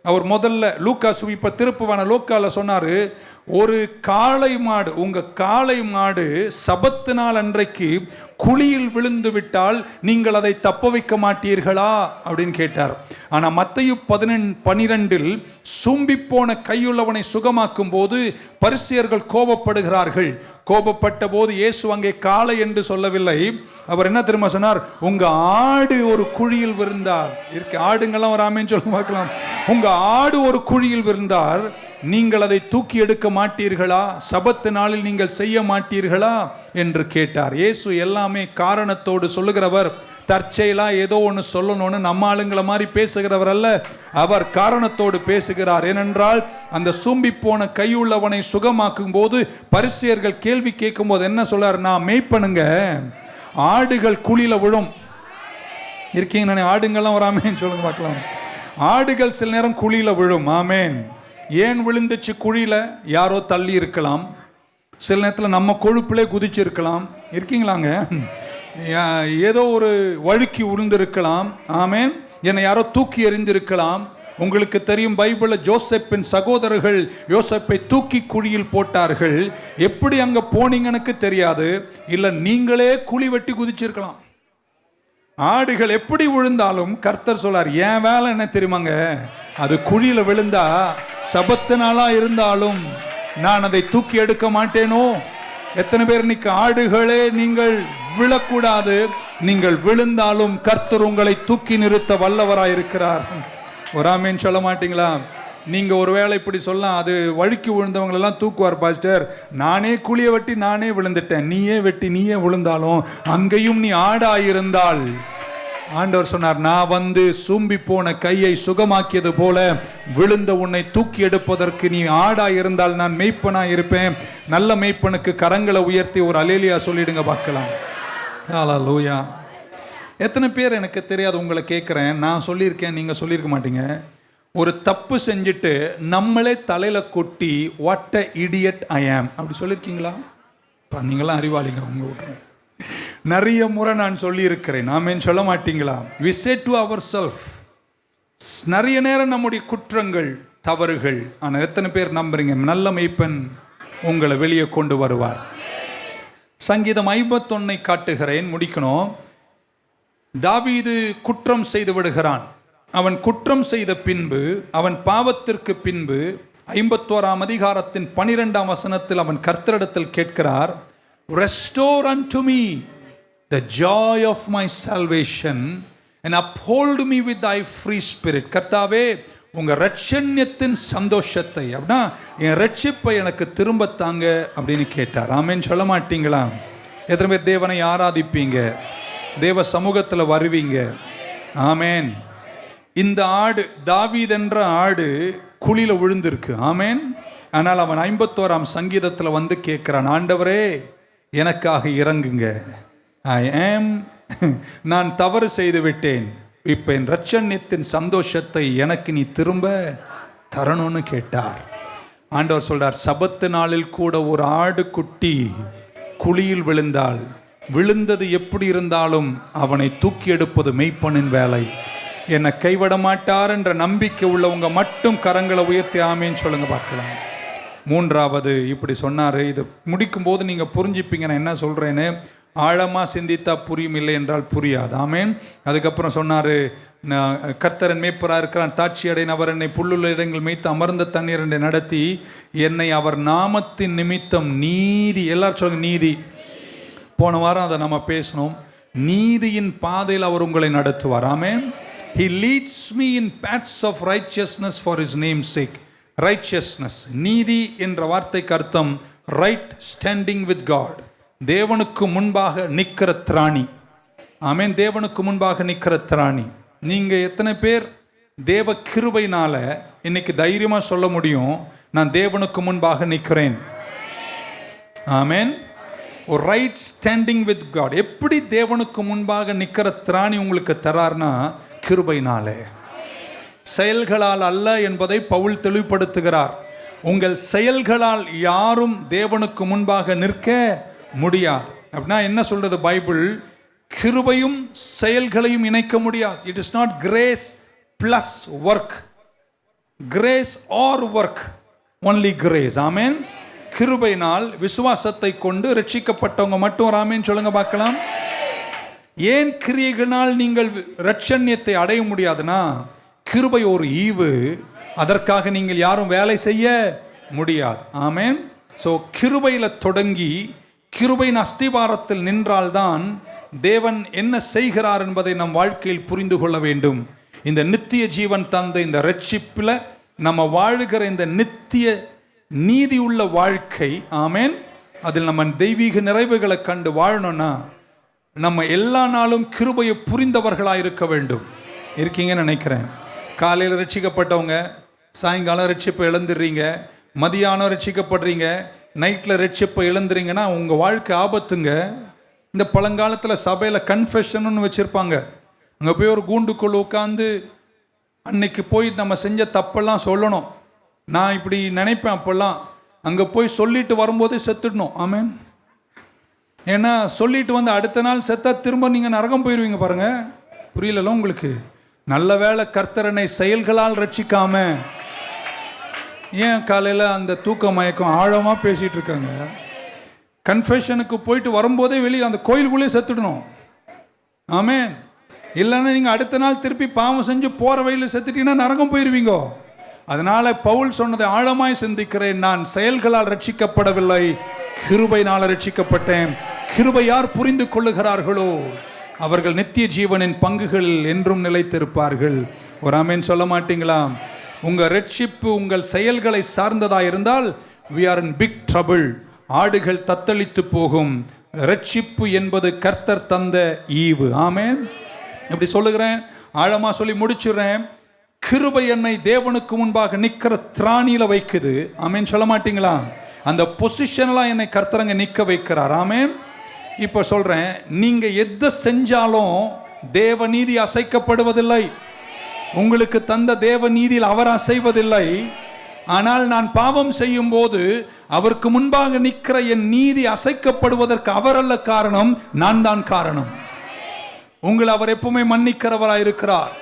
அவர் முதல்ல லூக்கா இப்ப திருப்புவான லூக்கால சொன்னாரு, ஒரு காளை மாடு, உங்க காளை மாடு சபத்து நாள் அன்றைக்கு குழியில் விழுந்து விட்டால் நீங்கள் அதை தப்ப வைக்க மாட்டீர்களா அப்படின்னு கேட்டார். ஆனா மத்தேயு 12 சூம்பி போன கையுள்ளவனை சுகமாக்கும் போது பரிசேயர்கள் கோபப்படுகிறார்கள். கோபப்பட்ட போது இயேசு அங்கே காளை என்று சொல்லவில்லை. அவர் என்ன தெரியுமா சொன்னார்? உங்க ஆடு ஒரு குழியில் விழுந்தார். இருக்கு ஆடுங்கெல்லாம் ஒரு ஆமேன்னு சொல்ல பார்க்கலாம். உங்க ஆடு ஒரு குழியில் விழுந்தார், நீங்கள் அதை தூக்கி எடுக்க மாட்டீர்களா? சபத்து நாளில் நீங்கள் செய்ய மாட்டீர்களா என்று கேட்டார். இயேசு எல்லாமே காரணத்தோடு சொல்லுகிறவர். தற்செயலா ஏதோ ஒன்று சொல்லணும்னு நம்ம ஆளுங்களை மாதிரி பேசுகிறவர் அல்ல. அவர் காரணத்தோடு பேசுகிறார். ஏனென்றால் அந்த சூம்பி போன கையுள்ளவனை சுகமாக்கும் போது பரிசேயர்கள் கேள்வி கேட்கும் போது என்ன சொல்றார்? நான் மேய்ப்பனுங்க, ஆடுகள் குழியில விழும். இருக்கீங்க நானே ஆடுங்கள்லாம் ஒரு ஆமேன் சொல்லுங்க பார்க்கலாம். ஆடுகள் சில நேரம் குழியில விழும். ஆமேன். ஏன் விழுந்துச்சு குழியில? யாரோ தள்ளி இருக்கலாம், சில நேரத்தில் நம்ம கொழுப்பிலே குதிச்சிருக்கலாம். இருக்கீங்களாங்க? ஏதோ ஒரு வழுக்கி உருந்திருக்கலாம். ஆமேன். என்னை யாரோ தூக்கி எறிந்திருக்கலாம். உங்களுக்கு தெரியும், பைபிளில் ஜோசப்பின் சகோதரர்கள் யோசப்பை தூக்கி குழியில் போட்டார்கள். எப்படி அங்க போனீங்கன்னு தெரியாது. இல்ல நீங்களே குழி வெட்டி குதிச்சிருக்கலாம். ஆடுகள் எப்படி விழுந்தாலும் கர்த்தர் சொல்லார், என் வேலை என்ன தெரியுமாங்க? அது குழியில விழுந்தா சபத்து நாளா இருந்தாலும் நான் அதை தூக்கி எடுக்க மாட்டேனோ? எத்தனை பேர் இன்னைக்கு ஆடுகளே நீங்கள் விழக்கூடாது, நீங்கள் விழுந்தாலும் கர்த்தர் உங்களை தூக்கி நிறுத்த வல்லவராயிருக்கிறார். ஒரு ஆமேன் சொல்ல மாட்டீங்களா? நீங்க ஒருவேளை இப்படி சொல்லலாம், அது வழுக்கி விழுந்தவங்களெல்லாம் தூக்குவார் பாஸ்டர். நானே குழியை வெட்டி நானே விழுந்துட்டேன். நீயே வெட்டி நீயே விழுந்தாலும் அங்கேயும் நீ ஆடாயிருந்தால், ஆண்டவர் சொன்னார், நான் வந்து சூம்பி போன கையை சுகமாக்கியது போல விழுந்த உன்னை தூக்கி எடுப்பதற்கு நீ ஆடா இருந்தால் நான் மெய்ப்பனா இருப்பேன். நல்ல மெய்ப்பனுக்கு கரங்களை உயர்த்தி ஒரு அல்லேலூயா சொல்லிடுங்க பார்க்கலாம். ஹல்லேலூயா. எத்தனை பேர் எனக்கு தெரியாது, உங்களை கேட்குறேன். நான் சொல்லியிருக்கேன், நீங்கள் சொல்லியிருக்க மாட்டீங்க. ஒரு தப்பு செஞ்சுட்டு நம்மளே தலையில கொட்டி வாட் அ இடியட் ஐ ஆம் அப்படி சொல்லியிருக்கீங்களா? நீங்களாம் அறிவாளிங்க. உங்க விட்டுறேன், நிறைய முறை நான் சொல்லி இருக்கிறேன். ஆமென் சொல்ல மாட்டீங்களா? we say to ourselves, நிறைய நேரம் நம்முடைய குற்றங்கள், தவறுகள். ஆனால் எத்தனை பேர் நம்புறீங்க? நல்ல மெய்ப்பன் உங்களை வெளியே கொண்டு வருவார். சங்கீதம் 51 காட்டுகிறேன், முடிக்கணும். தாவீது குற்றம் செய்து விடுகிறான். அவன் குற்றம் செய்த பின்பு, அவன் பாவத்திற்கு பின்பு 51ஆம் அதிகாரத்தின் 12ஆம் வசனத்தில் அவன் கர்த்தரிடத்தில் கேட்கிறார், restore unto me the joy of my salvation and uphold me with thy free spirit. கர்த்தாவே, உங்க ரட்சண்யத்தின் சந்தோஷத்தை, அப்படின்னா என் ரட்சிப்பை எனக்கு திரும்ப தாங்க அப்படின்னு கேட்டார். ஆமென் சொல்ல மாட்டீங்களா? எத்தனை பேர் தேவனை ஆராதிப்பீங்க, தேவ சமூகத்தில் வருவீங்க? ஆமென். இந்த ஆடு, தாவீது என்ற ஆடு குழியில விழுந்திருக்கு. ஆமென். ஆனால் அவன் 51ஆம் சங்கீதத்தில் வந்து கேட்கிறான், ஆண்டவரே எனக்காக இறங்குங்க, நான் தவறு செய்து விட்டேன், இப்ப என் ரட்சண்யத்தின் சந்தோஷத்தை எனக்கு நீ திரும்ப தரணும்னு கேட்டார். ஆண்டவர் சொல்றார், சபத்து நாளில் கூட ஒரு ஆடு குட்டி குழியில் விழுந்தால், விழுந்தது எப்படி இருந்தாலும் அவனை தூக்கி எடுப்பது மெய்ப்பனின் வேலை. என்னை கைவிட மாட்டார் என்ற நம்பிக்கை உள்ளவங்க மட்டும் கரங்களை உயர்த்தி ஆமேன்னு சொல்லுங்க பார்க்கலாம். மூன்றாவது இப்படி சொன்னாரு. இது முடிக்கும் போது நீங்க புரிஞ்சுப்பீங்க நான் என்ன சொல்றேன்னு. ஆழமா சிந்தித்தா புரியும், இல்லை என்றால் புரியாது. ஆமேன். அதுக்கப்புறம் சொன்னாரு, கர்த்தரன் மேய்ப்பராக இருக்கிறான், தாட்சி அடையின் அவர் என்னை புல்லுள்ள இடங்கள் மேய்த்து அமர்ந்த தண்ணீர் என்னை நடத்தி என்னை அவர் நாமத்தின் நிமித்தம் நீதி, எல்லாரும் சொல்லுங்க நீதி. போன வாரம் அதை நம்ம பேசணும். நீதியின் பாதையில் அவர் உங்களை நடத்துவார். ஆமென். He leads me in paths of righteousness for his name's sake. Righteousness, நீதி என்ற வார்த்தைக்கு அர்த்தம் right standing with God. தேவனுக்கு முன்பாக நிற்கிற திராணி. ஆமென். தேவனுக்கு முன்பாக நிற்கிற திராணி. நீங்க எத்தனை பேர் தேவ கிருபையினால இன்னைக்கு தைரியமா சொல்ல முடியும், நான் தேவனுக்கு முன்பாக நிற்கிறேன்? ஆமென். ஒரு ரைட் ஸ்டாண்டிங் வித் காட். எப்படி தேவனுக்கு முன்பாக நிற்கிற திராணி உங்களுக்கு தரார்னா, கிருபையினாலே, செயல்களால் அல்ல என்பதை பவுல் தெளிவுபடுத்துகிறார். உங்கள் செயல்களால் யாரும் தேவனுக்கு முன்பாக நிற்க முடியாது. அப்படின்னா என்ன சொல்றது பைபிள்? கிருபையும் செயல்களையும் இணைக்க முடியாது. It is not grace plus work, grace or work, only grace. ஆமென். கிருபையினால் விசுவாசத்தை கொண்டு ரட்சிக்கப்பட்டவங்க மட்டும் ஆமென் சொல்லுங்க பார்க்கலாம். ஏன் கிரியைகளால் நீங்கள் ரட்சண்யத்தை அடைய முடியாதுன்னா, கிருபை ஒரு ஈவு, அதற்காக நீங்கள் யாரும் வேலை செய்ய முடியாது. ஆமென். ஸோ கிருபையில தொடங்கி கிருபையின் அஸ்திவாரத்தில் நின்றால்தான் தேவன் என்ன செய்கிறார் என்பதை நம் வாழ்க்கையில் புரிந்து கொள்ள வேண்டும். இந்த நித்திய ஜீவன் தந்த இந்த ரட்சிப்பில் நம்ம வாழுகிற இந்த நித்திய நீதி உள்ள வாழ்க்கை, ஆமென், அதில் நம்ம தெய்வீக நிறைவுகளை கண்டு வாழணும்னா நம்ம எல்லா நாளும் கிருபையை புரிந்தவர்களாக இருக்க வேண்டும். இருக்கீங்கன்னு நினைக்கிறேன். காலையில் ரட்சிக்கப்பட்டவங்க சாயங்காலம் ரட்சிப்பை இழந்துடுறீங்க, மதியானம் ரட்சிக்கப்படுறீங்க, நைட்டில் ரட்சிப்பை இழந்துறீங்கன்னா உங்கள் வாழ்க்கை ஆபத்துங்க. இந்த பழங்காலத்தில் சபையில் கன்ஃபெஷன் வச்சுருப்பாங்க. அங்கே போய் ஒரு கூண்டுக்குள்ள உட்காந்து அன்னைக்கு போய் நம்ம செஞ்ச தப்பெல்லாம் சொல்லணும். நான் இப்படி நினைப்பேன் அப்போல்லாம், அங்கே போய் சொல்லிட்டு வரும்போதே செத்துடணும். ஆமென். ஏன்னா சொல்லிட்டு வந்து அடுத்த நாள் செத்தா திரும்ப நீங்கள் நரகம் போயிடுவீங்க பாருங்க. புரியல உங்களுக்கு? நல்ல வேளை கர்த்தரனை செயல்களால் ரட்சிக்காம. ஏன் காலையில் அந்த தூக்க மயக்கம் ஆழமாக பேசிட்டு இருக்காங்க. கன்ஃபெஷனுக்கு போயிட்டு வரும்போதே வெளியே அந்த கோயிலுக்குள்ளே செத்துடணும். ஆமென். இல்லைன்னா நீங்கள் அடுத்த நாள் திருப்பி பாவம் செஞ்சு போகிற வழியில் செத்துட்டீங்கன்னா நரகம் போயிடுவீங்க. அதனால பவுல் சொன்னதை ஆழமாய் சிந்திக்கிறேன். நான் செயல்களால் ரட்சிக்கப்படவில்லை, கிருபையினால் ரட்சிக்கப்பட்டேன். கிருபை யார் புரிந்து கொள்ளுகிறார்களோ அவர்கள் நித்திய ஜீவனின் பங்குகளில் என்றும் நிலைத்திருப்பார்கள். ஒரு ஆமென் சொல்ல மாட்டீங்களா? உங்க ரட்சிப்பு உங்கள் செயல்களை சார்ந்ததா இருந்தால் we are in big trouble. ஆடுகள் தத்தளித்து போகும். ரட்சிப்பு என்பது கர்த்தர் தந்த ஈவு. ஆமென். இப்படி சொல்லுகிறேன், ஆழமா சொல்லி முடிச்சுறேன். கிருபை என்னை தேவனுக்கு முன்பாக நிற்கிற திராணியில வைக்குது. ஆமென் சொல்ல மாட்டீங்களா? அந்த பொசிஷன்லாம் என்னை கர்த்தரங்க நிற்க வைக்கிறார். ஆமென். இப்போ சொல்றேன், நீங்க எதை செஞ்சாலும் தேவ நீதி அசைக்கப்படுவதில்லை. உங்களுக்கு தந்த தேவ நீதியில் அவர் அசைவதில்லை. ஆனால் நான் பாவம் செய்யும் போது அவருக்கு முன்பாக நிற்கிற என் நீதி அசைக்கப்படுவதற்கு அவர் அல்ல காரணம், நான் தான் காரணம். உங்களை அவர் எப்பவுமே மன்னிக்கிறவராய் இருக்கிறார்,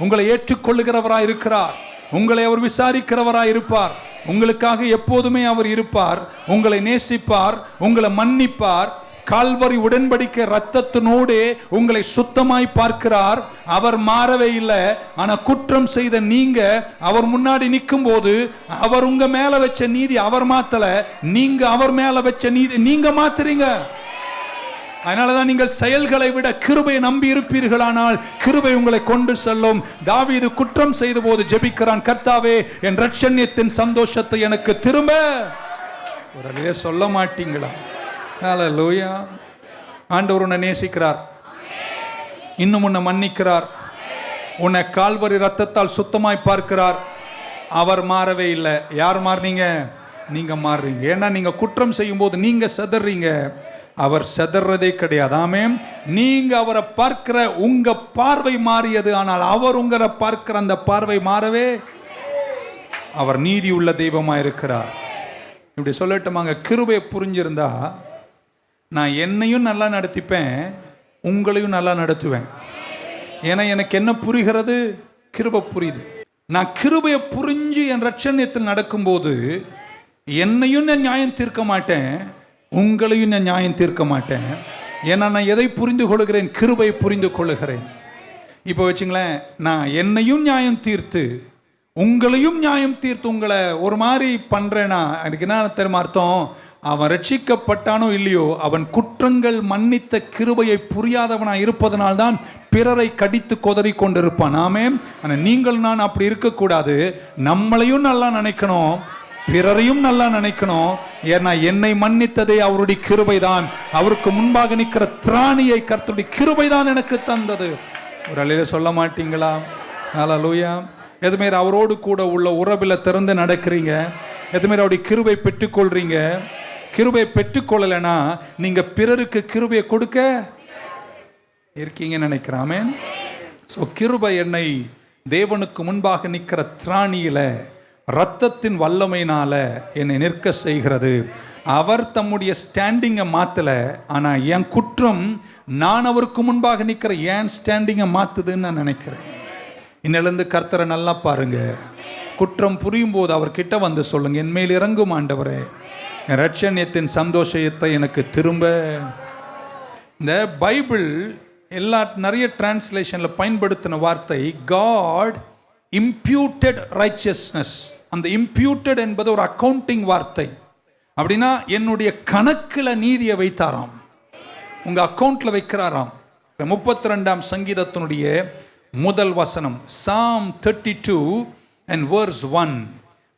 உங்களை ஏற்றுக்கொள்ளுகிறவராய் இருக்கிறார், உங்களை அவர் விசாரிக்கிறவராய் இருப்பார், உங்களுக்காக எப்போதுமே அவர் இருப்பார், உங்களை நேசிப்பார், உங்களை மன்னிப்பார், கால்வரி உடன்படிக்கை ரத்தத்தினோடு உங்களை சுத்தமாய் பார்க்கிறார். அவர் மாறவே இல்லை. ஆனா குற்றம் செய்த நீங்க அவர் முன்னாடி நிற்கும் போது அவர் உங்க மேல வச்ச நீதி அவர் மாத்தல, நீங்க அவர் மேல வச்ச நீதி நீங்க மாத்துறீங்க. அதனாலதான் நீங்கள் செயல்களை விட கிருபையை நம்பி இருப்பீர்களானால் கிருபை உங்களை கொண்டு செல்லும். தாவீது குற்றம் செய்த போது ஜெபிக்கிறான், கர்த்தாவே என் இரட்சண்யத்தின் சந்தோஷத்தை எனக்கு திரும்ப. ஒரு சொல்ல மாட்டீங்களா? ஹல்லேலூயா. ஆண்டவர் உன்னை நேசிக்கிறார், இன்னும் உன்னை மன்னிக்கிறார், உன்னை கால்வரி ரத்தத்தால் சுத்தமாய் பார்க்கிறார். அவர் மாறவே இல்லை. யார் மாறுனீங்க? நீங்க மாறுறீங்க. ஏன்னா நீங்க குற்றம் செய்யும் போது நீங்க செதறீங்க, அவர் செதறதே கிடையாது. ஆமென். நீங்க அவரை பார்க்கிற உங்க பார்வை மாறியது, ஆனால் அவர் உங்களை பார்க்கிற அந்த பார்வை மாறவே. அவர் நீதி உள்ள தெய்வமா இருக்கிறார். இப்படி சொல்லட்டுமாங்க, கிருபையை புரிஞ்சிருந்தா நான் என்னையும் நல்லா நடத்திப்பேன், உங்களையும் நல்லா நடத்துவேன். ஏன்னா எனக்கு என்ன புரிகிறது? கிருபை புரியுது. நான் கிருபையை புரிஞ்சு என் ரட்சண்யத்தில் நடக்கும்போது என்னையும் நான் நியாயம் தீர்க்க மாட்டேன், உங்களையும் நான் நியாயம் தீர்க்க மாட்டேன். ஏன்னா நான் எதை புரிந்து கொள்கிறேன்? கிருபை புரிந்து கொள்ளுகிறேன். இப்போ வச்சுங்களேன், நான் என்னையும் நியாயம் தீர்த்து உங்களையும் நியாயம் தீர்த்து உங்களை ஒரு மாதிரி பண்றேன்னா எனக்கு என்ன தெரியுமா அர்த்தம்? அவன் ரட்சிக்கப்பட்டானோ இல்லையோ, அவன் குற்றங்கள் மன்னித்த கிருபையை புரியாதவனா இருப்பதனால்தான் பிறரை கடித்து கொதறி கொண்டிருப்பான். ஆமென். ஆனால் நீங்கள் நான் அப்படி இருக்கக்கூடாது. நம்மளையும் நல்லா நினைக்கணும், பிறரையும் நல்லா நினைக்கணும். ஏன்னா என்னை மன்னித்ததே அவருடைய கிருபை தான். அவருக்கு முன்பாக நிற்கிற திராணியை கர்த்தருடைய கிருபை தான் எனக்கு தந்தது. ஒரு அலையில சொல்ல மாட்டீங்களா? ஹல்லேலூயா. எதுமாரி அவரோடு கூட உள்ள உறவில் திறந்து நடக்கிறீங்க, எதுமாரி அவருடைய கிருபை பெற்றுக்கொள்றீங்க. கிருபை பெற்றுக்கொள்ளலைன்னா நீங்க பிறருக்கு கிருபையை கொடுக்க இருக்கீங்கன்னு நினைக்கிறேன். ஆமென். ஸோ கிருபை என்னை தேவனுக்கு முன்பாக நிற்கிற திராணியில ரத்தத்தின் வல்லமையினால என்னை நிற்க செய்கிறது. அவர் தம்முடைய ஸ்டாண்டிங்கை மாத்தல, ஆனா என் குற்றம் நான் அவருக்கு முன்பாக நிற்கிற ஏன் ஸ்டாண்டிங்கை மாத்துதுன்னு நான் நினைக்கிறேன். இன்னிலிருந்து கர்த்தரை நல்லா பாருங்க. குற்றம் புரியும் போது அவர்கிட்ட வந்து சொல்லுங்க, என் மேல் இறங்கும் ஆண்டவரே, என் ரட்சண்யத்தின் சந்தோஷத்தை எனக்கு திரும்ப. இந்த பைபிள் எல்லா நிறைய டிரான்ஸ்லேஷன்ல பயன்படுத்தின வார்த்தை காட் இம்ப்யூட்டட் ரைச்சியஸ்னஸ். அந்த இம்ப்யூட்டட் என்பது ஒரு அக்கவுண்டிங் வார்த்தை. அப்படின்னா என்னுடைய கணக்கில் நீதியை வைத்தாராம், உங்க அக்கவுண்ட்ல வைக்கிறாராம். 32ஆம் சங்கீதத்தினுடைய முதல் வசனம், Psalm 32 and verse 1.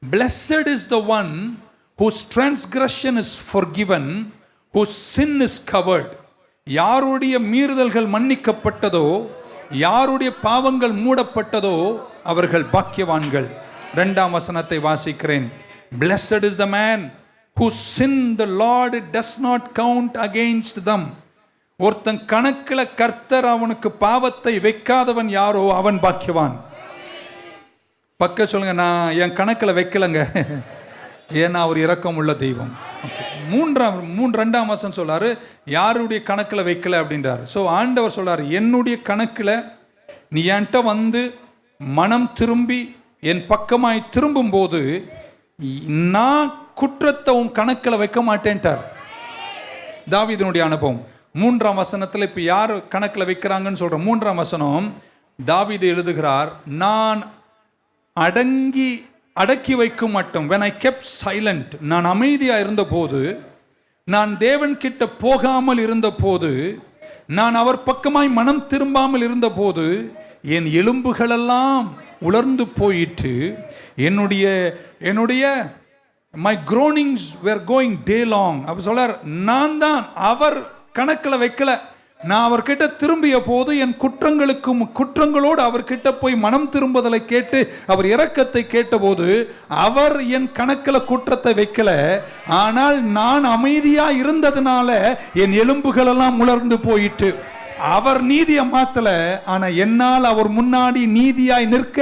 Blessed is the one whose transgression is forgiven, whose sin is covered. யாருடைய மீறுதல்கள் மன்னிக்கப்பட்டதோ, யாருடைய பாவங்கள் மூடப்பட்டதோ அவர்கள் பாக்கியவான்கள். 2ஆம் வசனத்தை வாசிக்கிறேன். Blessed is the man whose sin the Lord does not count against them. ஒருத்தன் கணக்கில் கர்த்தர் அவனுக்கு பாவத்தை வைக்காதவன் யாரோ அவன் பாக்கியவான். பக்க சொல்லுங்க, நான் என் கணக்கில் வைக்கலங்க, ஏன்னா அவர் இரக்கம் உள்ள தெய்வம். 2ஆம் வசனம் சொல்றாரு, யாருடைய கணக்கில் வைக்கல அப்படின்றாரு. ஸோ ஆண்டவர் சொல்றாரு, என்னுடைய கணக்கில் நீ என்கிட்ட வந்து மனம் திரும்பி என் பக்கமாய் திரும்பும் போது நான் குற்றத்தை உன் கணக்கில் வைக்க மாட்டேன்ட்டார். தாவீதுனுடைய அனுபவம் 3ஆம் வசனத்தில் இப்போ யார் கணக்கில் வைக்கிறாங்கன்னு சொல்ற 3ஆம் வசனம் தாவீது எழுதுகிறார், நான் அடக்கி வைக்கும் மட்டும், when I kept silent, நான் அமைதியாக இருந்த போது, நான் தேவன் கிட்ட போகாமல் இருந்த போது, நான் அவர் பக்கமாய் மனம் திரும்பாமல் இருந்த போது என் எலும்புகளெல்லாம் உலர்ந்து போயிட்டு, என்னுடைய my groanings were going day long. அப்ப சொல்றார், நான் தான் அவர் கணக்கில் வைக்கல. நான் அவர்கிட்ட திரும்பிய போது என் குற்றங்களோடு அவர்கிட்ட போய் மனம் திரும்புதலை கேட்டு அவர் இரக்கத்தை கேட்டபோது அவர் என் கணக்கில் குற்றத்தை வைக்கல. ஆனால் நான் அமைதியா இருந்ததுனால என் எலும்புகள் எல்லாம் உலர்ந்து போயிட்டு. அவர் நீதியை மாத்தல, ஆனா என்னால் அவர் முன்னாடி நீதியாய் நிற்க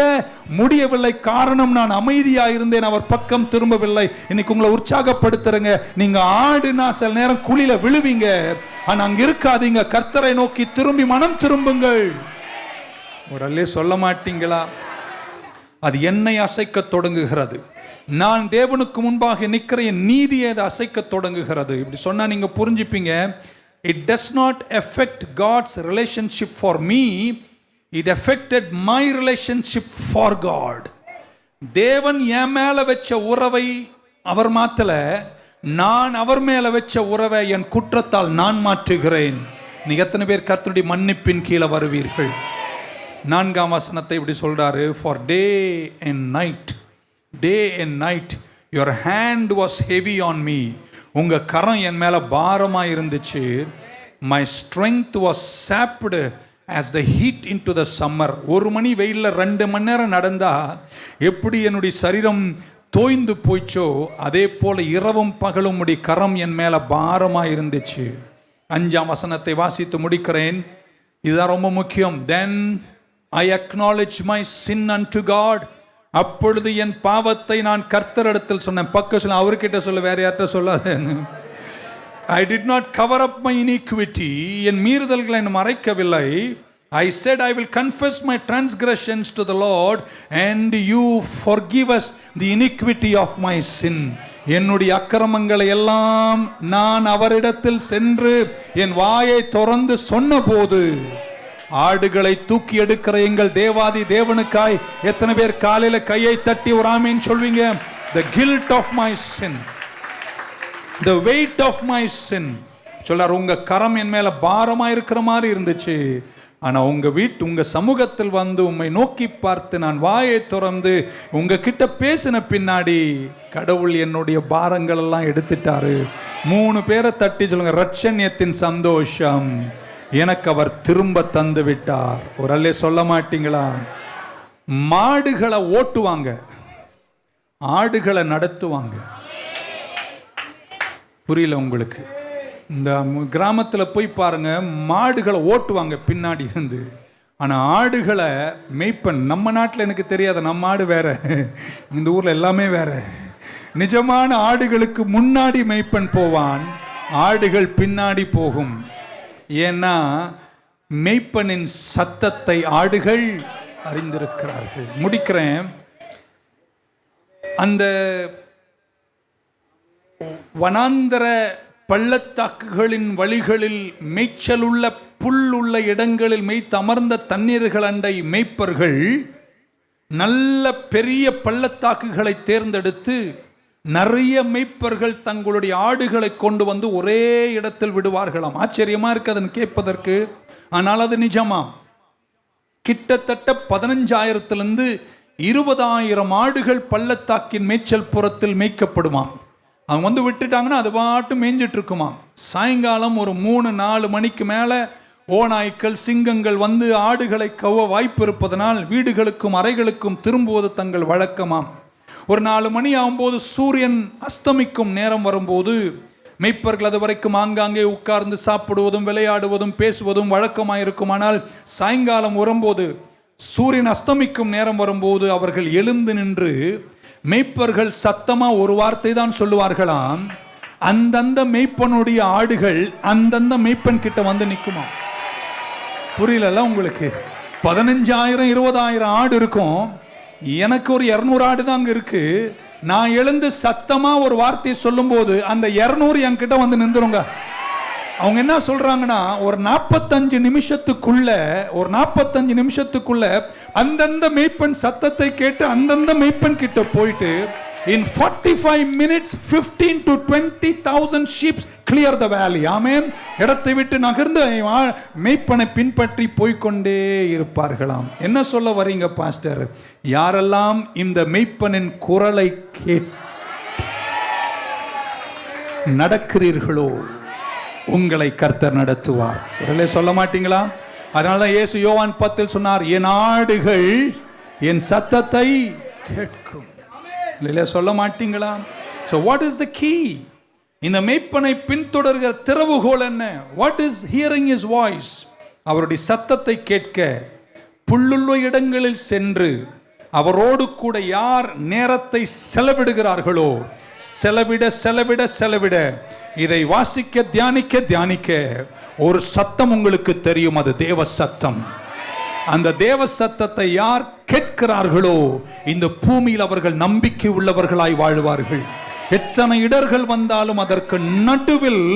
முடியவில்லை. காரணம், நான் அமைதியாய் இருந்தேன், அவர் பக்கம் திரும்பவில்லை. இன்னைக்கு உங்களை உற்சாகப்படுத்துறேங்க. நீங்க ஆடுனா சில நேரம் குழியில விழுவீங்க, ஆனா அங்க இருக்காதீங்க. கர்த்தரை நோக்கி திரும்பி மனம் திரும்புங்கள். ஒரு அல்லே சொல்ல மாட்டீங்களா? அது என்னை அசைக்க தொடங்குகிறது. நான் தேவனுக்கு முன்பாக நிற்கிற என் நீதியை அதை அசைக்க தொடங்குகிறது. இப்படி சொன்னா நீங்க புரிஞ்சுப்பீங்க. it does not affect God's relationship for me, it affected my relationship for God. தேவன் என் மேல வச்ச உறவை அவர் மாத்தல, நான் அவர் மேல வச்ச உறவை என் குற்றத்தால் நான் மாற்றுகிறேன். நீ எத்தனை பேர் கர்த்தருடைய மன்னிப்பின் கீழே வருவீர்கள்? 4ஆம் வசனத்தை இப்படி சொல்றாரு, for day and night your hand was heavy on me. உங்க கரம் என் மேல பாரமா இருந்துச்சு. my strength was sapped as the heat into the summer. 1 மணி வெயில்ல 2 மணி நேரம் நடந்தா எப்படி என்னுடைய சரீரம் தோய்ந்து போய்ச்சோ, அதே போல இரவும் பகலும் உடைய கரம் என் மேல பாரமா இருந்துச்சு. 5ஆம் வசனத்தை வாசித்து முடிக்கிறேன், இதுதான் ரொம்ப முக்கியம். then I acknowledge my sin unto God. அப்பொழுது என் பாவத்தை நான் கர்த்தரிடத்தில் சொன்னேன். பக்கத்துல அவர்கிட்ட சொல்ல, வேற யார்கிட்ட சொல்லாத. I did not cover up my iniquity. என் மீறுதல்களை நான் மறைக்கவில்லை. I said I will confess my transgressions to the Lord and you forgive us the iniquity of my sin. என்னுடைய அக்கிரமங்களை எல்லாம் நான் அவரிடத்தில் சென்று என் வாயை திறந்து சொன்னபோது, ஆடுகளை தூக்கி எடுக்கிற எங்கள் தேவாதி தேவனுக்காய் எத்தனை பேர் காலையில கையை தட்டி ஒரு ஆமீன் சொல்வீங்க? the guilt of my sin, the weight of my sin. சொல்றார், உங்க கரம் என் மேல பாரமா இருக்கிற மாதிரி இருந்துச்சு, ஆனா உங்க சமூகத்தில் வந்து உம்மை நோக்கி பார்த்து நான் வாயை திறந்து உங்க கிட்ட பேசின பின்னாடி கடவுள் என்னுடைய பாரங்கள் எல்லாம் எடுத்துட்டாரு. 3 பேரை தட்டி சொல்லுங்க, ரட்சண்யத்தின் சந்தோஷம் எனக்கு அவர் திரும்ப தந்து விட்டார். ஒரு அல்லே சொல்ல மாட்டீங்களா? மாடுகளை ஓட்டுவாங்க, ஆடுகளை நடத்துவாங்க. புரியல உங்களுக்கு? இந்த கிராமத்தில் போய் பாருங்க, மாடுகளை ஓட்டுவாங்க பின்னாடி இருந்து. ஆனா ஆடுகளை மேய்ப்பன், நம்ம நாட்டில் எனக்கு தெரியாத, நம்ம ஆடு வேற, இந்த ஊர்ல எல்லாமே வேற. நிஜமான ஆடுகளுக்கு முன்னாடி மேய்ப்பன் போவான், ஆடுகள் பின்னாடி போகும். ஏன்னா மேய்ப்பனின் சத்தத்தை ஆடுகள் அறிந்திருக்கிறார்கள். முடிக்கிறேன். அந்த வனாந்தர பள்ளத்தாக்குகளின் வழிகளில் மேய்ச்சல் உள்ள புல் உள்ள இடங்களில் மேய்த்து அமர்ந்த தண்ணீர்கள் அண்டை மேய்ப்பர்கள் நல்ல பெரிய பள்ளத்தாக்குகளை தேர்ந்தெடுத்து நிறைய மேய்ப்பர்கள் தங்களுடைய ஆடுகளை கொண்டு வந்து ஒரே இடத்தில் விடுவார்களாம். ஆச்சரியமா இருக்கு அதன் கேட்பதற்கு, ஆனால் அது நிஜமா. கிட்டத்தட்ட 15,000 20,000 ஆடுகள் பள்ளத்தாக்கின் மேய்ச்சல் புறத்தில் மேய்க்கப்படுமாம். அவங்க வந்து விட்டுட்டாங்கன்னா அது பாட்டு மேய்ஞ்சிட்டு இருக்குமா. சாயங்காலம் ஒரு 3-4 மணிக்கு மேலே ஓநாய்க்கள் சிங்கங்கள் வந்து ஆடுகளை கவ்வ வாய்ப்பு இருப்பதனால் வீடுகளுக்கும் அறைகளுக்கும் திரும்புவது தங்கள் வழக்கமாம். ஒரு 4 மணி ஆகும்போது சூரியன் அஸ்தமிக்கும் நேரம் வரும்போது மெய்ப்பர்கள் அது வரைக்கும் ஆங்காங்கே உட்கார்ந்து சாப்பிடுவதும் விளையாடுவதும் பேசுவதும் வழக்கமாக ஆனால் சாயங்காலம் வரும்போது சூரியன் அஸ்தமிக்கும் நேரம் வரும்போது அவர்கள் எழுந்து நின்று மெய்ப்பர்கள் சத்தமா ஒரு வார்த்தை தான் சொல்லுவார்களாம். அந்தந்த மெய்ப்பனுடைய ஆடுகள் அந்தந்த மெய்ப்பன் கிட்ட வந்து நிற்குமா. புரியல உங்களுக்கு? 15,000 20,000 ஆடு இருக்கும், எனக்கு ஒரு 200 ஆடு தான் அங்க இருக்கு. நான் எழுந்து சத்தமா ஒரு வார்த்தையை சொல்லும் போது அந்த 200 என்கிட்ட வந்து நின்றுருங்க. அவங்க என்ன சொல்றாங்கன்னா, ஒரு 45 நிமிஷத்துக்குள்ள அந்தந்த மெய்ப்பன் சத்தத்தை கேட்டு அந்தந்த மெய்ப்பன் கிட்ட போயிட்டு in 45 minutes 15 to 20,000 sheep clear the valley. ஆமென். இடத்தை விட்டு நகர்ந்து மெய்ப்பனை பின்பற்றி போய்கொண்டே இருப்பார்களாம். என்ன சொல்ல வரீங்க பாஸ்டர்? யாரெல்லாம் இந்த மெய்ப்பனின் குரலை கேட்டு நடக்கிறீர்களோ உங்களை கர்த்தர் நடத்துவார். குரலே சொல்ல மாட்டீங்களா? அதனாலதான் இயேசு யோவான் 10 சொன்னார், என் ஆடுகள் என் சத்தத்தை கேட்கும். இல்லையா? சொல்ல மாட்டீங்களா? So what is the key? இந்த மெய்ப்பனை பின்தொடர்கிற திறவுகோல் என்ன? What is hearing his voice? அவருடைய சத்தத்தை கேட்க புல்லுள்ள இடங்களில் சென்று அவரோடு கூட யார் நேரத்தை செலவிடுகிறார்களோ, செலவிட இதை வாசிக்க தியானிக்க ஒரு சத்தம் உங்களுக்கு தெரியும், அது தேவ சத்தம். அந்த தேவ சத்தத்தை யார் கேட்கிறார்களோ இந்த பூமியில் அவர்கள் நம்பிக்கை உள்ளவர்களாய் வாழ்வார்கள். எத்தனை இடர்கள் வந்தாலும் அதற்கு நடுவில்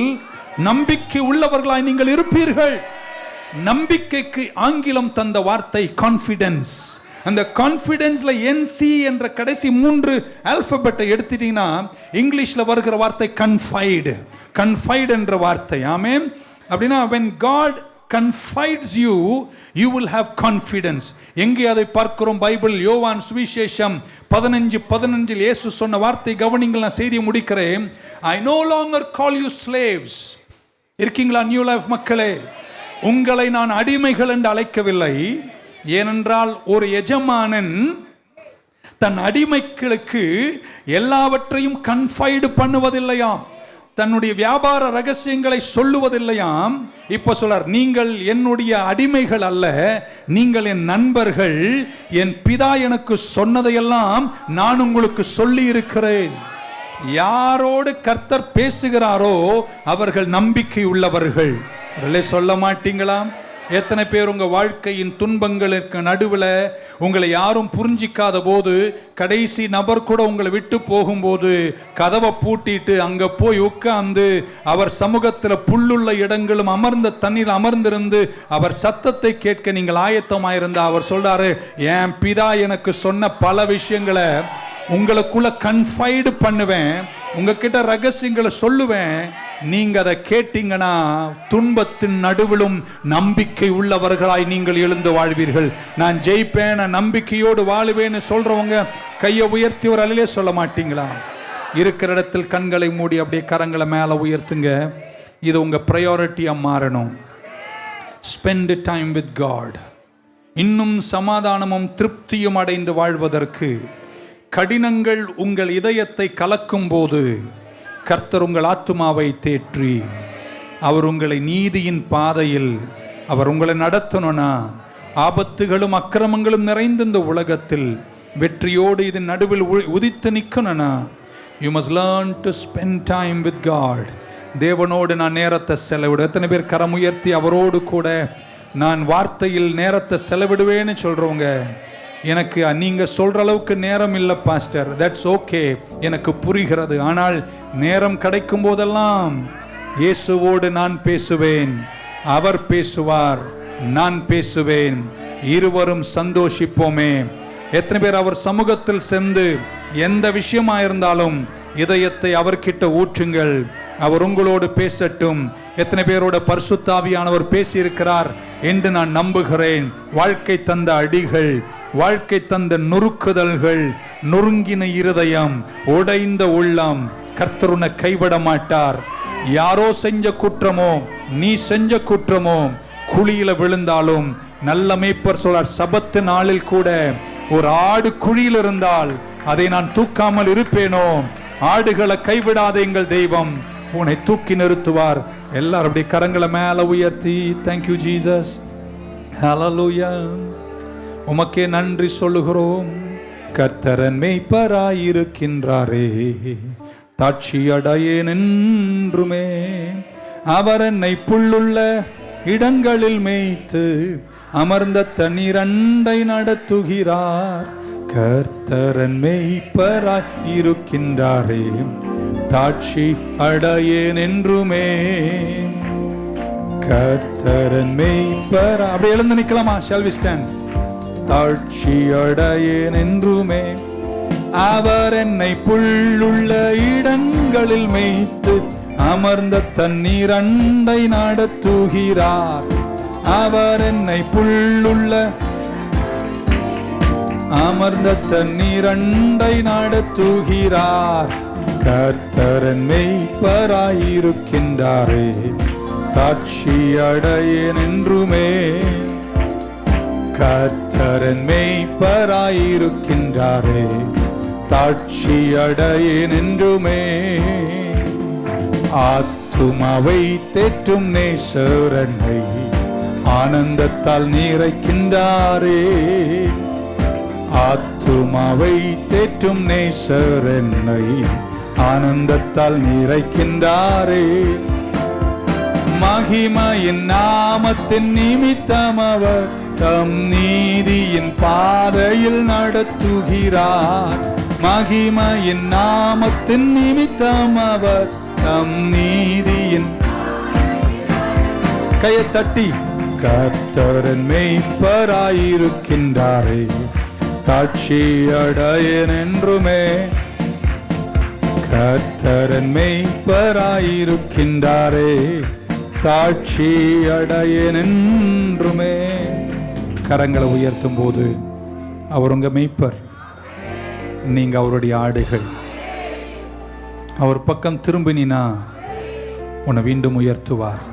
நம்பிக்கை உள்ளவர்களாய் நீங்கள் இருப்பீர்கள். நம்பிக்கைக்கு ஆங்கிலம் தந்த வார்த்தை கான்ஃபிடன்ஸ். அந்த கான்ஃபிடன்ஸ்ல NC என்ற கடைசி 3 ஆல்பபெட்டை எடுத்துட்டீங்கன்னா இங்கிலீஷ்ல வருகிற வார்த்தை கன்ஃபைடு. கன்ஃபைடு என்ற வார்த்தை. ஆமென். அப்படின்னா when God confides you, you will have confidence. எங்கே அதை பார்க்கிறோம்? பைபிள் யோவான் சுவிசேஷம் 15:15 இயேசு சொன்ன வார்த்தை கவனிங்கள். நான் செய்தியை முடிக்கிறேன். I no longer call you slaves. இருக்கீங்களா நியூ லைஃப் மக்களே? உங்களை நான் அடிமைகள் என்று அழைக்கவில்லை. ஏனென்றால் ஒரு எஜமானன் தன் அடிமைகளுக்கு எல்லாவற்றையும் கன்ஃபைடு பண்ணுவதில்லையாம், தன்னுடைய வியாபார ரகசியங்களை சொல்லுவதில்லையாம். இப்ப சொல்றார், நீங்கள் என்னுடைய அடிமைகள் அல்ல, நீங்கள் என் நண்பர்கள். என் பிதா எனக்கு சொன்னதையெல்லாம் நான் உங்களுக்கு சொல்லி இருக்கிறேன். யாரோடு கர்த்தர் பேசுகிறாரோ அவர்கள் நம்பிக்கை உள்ளவர்கள். சொல்ல மாட்டீங்களா? எத்தனை பேர் உங்க வாழ்க்கையின் துன்பங்களுக்கு நடுவில் உங்களை யாரும் புரிஞ்சிக்காத போது, கடைசி நபர் கூட உங்களை விட்டு போகும்போது கதவை பூட்டிட்டு அங்க போய் உட்கார்ந்து அவர் சமூகத்தில் புல்லுள்ள இடங்களும் அமர்ந்த தண்ணீர் அமர்ந்திருந்து அவர் சத்தத்தை கேட்க நீங்கள் ஆயத்தமாயிருந்தா, அவர் சொல்றாரு, என் பிதா எனக்கு சொன்ன பல விஷயங்களை உங்களுக்குள்ள கன்ஃபைடு பண்ணுவேன், உங்ககிட்ட ரகசியங்களை சொல்லுவேன். நீங்க அதை கேட்டீங்கன்னா துன்பத்தின் நடுவிலும் நம்பிக்கை உள்ளவர்களாய் நீங்கள் எழுந்து வாழ்வீர்கள். நான் ஜெயிப்பேன், நான் நம்பிக்கையோடு வாழுவேன்னு சொல்றவங்க கையை உயர்த்தி ஒரு அலையிலே சொல்ல மாட்டீங்களா? இருக்கிற இடத்தில் கண்களை மூடி அப்படியே கரங்களை மேல உயர்த்துங்க. இது உங்க ப்ரையாரிட்டியா மாறணும். Spend time with God. இன்னும் சமாதானமும் திருப்தியும் அடைந்து வாழ்வதற்கு கடினங்கள் உங்கள் இதயத்தை கலக்கும் போது கர்த்தர் உங்கள் ஆத்துமாவை தேற்றி அவர் உங்களை நீதியின் பாதையில் அவர் உங்களை நடத்தணும்னா, ஆபத்துகளும் அக்கிரமங்களும் நிறைந்த இந்த உலகத்தில் வெற்றியோடு இதன் நடுவில் உதித்து நிற்கணும்னா, you must learn to spend time with God. தேவனோடு நான் நேரத்தை செலவிடு. எத்தனை பேர் கரம் உயர்த்தி அவரோடு கூட நான் வார்த்தையில் நேரத்தை செலவிடுவேன்னு சொல்றவங்க? எனக்கு நீங்க சொல்ற அளவுக்கு நேரம் இல்லை பாஸ்டர், தட்ஸ் ஓகே, எனக்கு புரிகிறது. ஆனால் நேரம் கிடைக்கும் போதெல்லாம் இயேசுவோடு நான் பேசுவேன், அவர் பேசுவார், நான் பேசுவேன், இருவரும் சந்தோஷிப்போமே. எத்தனை பேர் அவர் சமூகத்தில் சென்று எந்த விஷயமா இருந்தாலும் இதயத்தை அவர்கிட்ட ஊற்றுங்கள், அவர் உங்களோடு பேசட்டும். எத்தனை பேரோட பரிசுத்த ஆவியானவர் பேசியிருக்கிறார் என்று நான் நம்புகிறேன். வாழ்க்கை தந்த அடிகள், வாழ்க்கை தந்த நொறுக்குதல்கள், நொறுங்கின இருதயம், உடைந்த உள்ளம், கர்த்தர் உன்னை கைவிட மாட்டார். யாரோ செஞ்ச குற்றமோ நீ செஞ்ச குற்றமோ குழியில விழுந்தாலும் நல்ல மேய்ப்பர் சொல்றார், சபத்து நாளில் கூட ஒரு ஆடு குழியில் இருந்தால் அதை நான் தூக்காமல் இருப்பேனோ? ஆடுகளை கைவிடாத எங்கள் தெய்வம் உன்னை தூக்கி நிறுத்துவார். எல்லாரும் அப்படி கரங்களை மேல உயர்த்தி தேங்க்யூ ஜீசஸ், ஹல்லேலூயா, உமக்கே நன்றி சொல்லுகிறோம். கர்த்தரன் மேய்ப்பராயிருக்கின்றாரே, தாட்சி அடையேன் என்றுமே. அவர் என்னை புல்லுள்ள இடங்களில் மேய்த்து அமர்ந்த தண்ணீர் அண்டை நடத்துகிறார். கர்த்தரன் மேய்ப்பராய் இருக்கின்றாரே, தாட்சி அடையேன் என்றுமே. கர்த்தரன் மேய்ப்பரா. அப்படி எழுந்து நிக்கலாமா? shall we stand? தாட்சி அடையேன் என்றுமே. அவர் என்னை புல்லுள்ள இடங்களில் மேய்த்து அமர்ந்த தண்ணீர் அண்டை நடத்துகிறார். அவர் என்னை புல்லுள்ள அமர்ந்த தண்ணீர் அண்டை நடத்துகிறார். கர்த்தரன் மேய்ப்பராயிருக்கின்றாரே, தாட்சி அடையேன் என்றுமே. கர்த்தரன் மேய்ப்பராயிருக்கின்றாரே, தாட்சி அடையேன் என்றுமே. ஆத்துமாவை தேற்றும் நேசரனை ஆனந்தத்தால் நிறைக்கின்றாரே. ஆத்துமாவை தேற்றும் நேசரனை ஆனந்தத்தால் நிறைக்கின்றாரே. மகிமையின் நாமத்தின் நிமித்தம் அவர் தம் நீதியின் பாதையில் நடத்துகிறார். மகிமையின் நாமத்தின் நிமித்தம் அவர் தம் நீதியின் கையை தட்டி, கர்த்தரின் மேய்ப்பராயிருக்கின்றாரே, தாட்சி அடையேன் என்றுமே. கர்த்தரின் மேய்ப்பராயிருக்கின்றாரே, தாட்சி அடையேன் என்றுமே. கரங்களை உயர்த்தும் போது அவர் உங்க மேய்ப்பர், நீங்க அவருடைய ஆடுகள். அவர் பக்கம் திரும்பினா உன்னை மீண்டும் உயர்த்துவார்.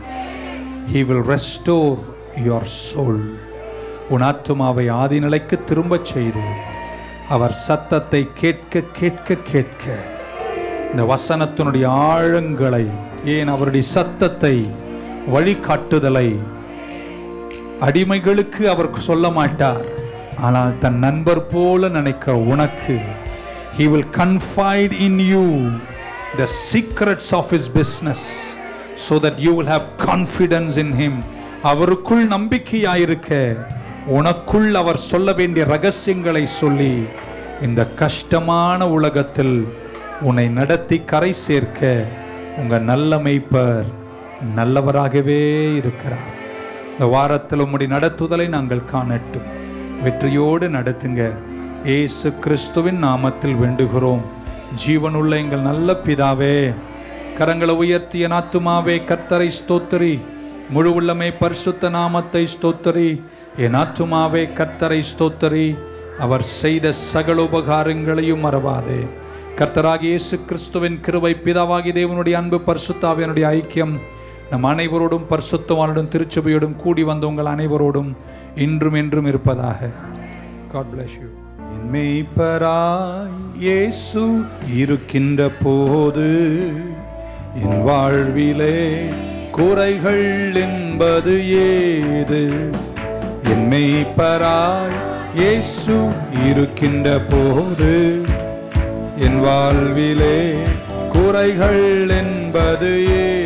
He will restore your soul. உன் ஆத்துமாவை ஆதி நிலைக்கு திரும்பச் செய்து அவர் சத்தத்தை கேட்க கேட்க கேட்க இந்த வசனத்தினுடைய ஆழங்களை, ஏன் அவருடைய சத்தத்தை, வழிகாட்டுதலை அடிமைகளுக்கு அவர் சொல்ல மாட்டார், ஆனால் தன் நண்பர் போல நினைக்க உனக்கு He will confide in you the secrets of his business so that you will have confidence in him. அவருக்குள் நம்பிக்கையாயிருக்க உனக்குள் அவர் சொல்ல வேண்டிய ரகசியங்களை சொல்லி இந்த கஷ்டமான உலகத்தில் உன்னை நடத்தி கரை சேர்க்க உங்க நல்ல மேய்ப்பர் நல்லவராகவே இருக்கிறார். இந்த வாரத்தில் உம்முடைய நடத்துதலை நாங்கள் காணட்டும், வெற்றியோடு நடத்துங்க. இயேசு கிறிஸ்துவின் நாமத்தில் வேண்டுகிறோம் ஜீவனுள்ள எங்கள் நல்ல பிதாவே. கரங்களை உயர்த்திய ஆத்துமாவே கர்த்தரை ஸ்தோத்திரி, முழு உள்ளமே பரிசுத்த நாமத்தை ஸ்தோத்திரி. என் ஆத்துமாவே கர்த்தரை ஸ்தோத்திரி, அவர் செய்த சகல உபகாரங்களையும் மறவாதே. கர்த்தராகிய இயேசு கிறிஸ்துவின் கிருபை, பிதாவாகிய தேவனுடைய அன்பு, பரிசுத்தாவியனுடைய ஐக்கியம் நம் அனைவரோடும் பரிசுத்தவானுடன் திருச்சபையோடும் கூடி வந்த உங்கள் அனைவரோடும் இன்றும் என்றும் இருப்பதாக. God bless you. என் மேய்ப்பராய் இயேசு இருக்கின்ற போது என் வாழ்விலே குறைகள் என்பது ஏது? என் மேய்ப்பராய் இயேசு இருக்கின்ற போது என் வாழ்விலே குறைகள் என்பது ஏது?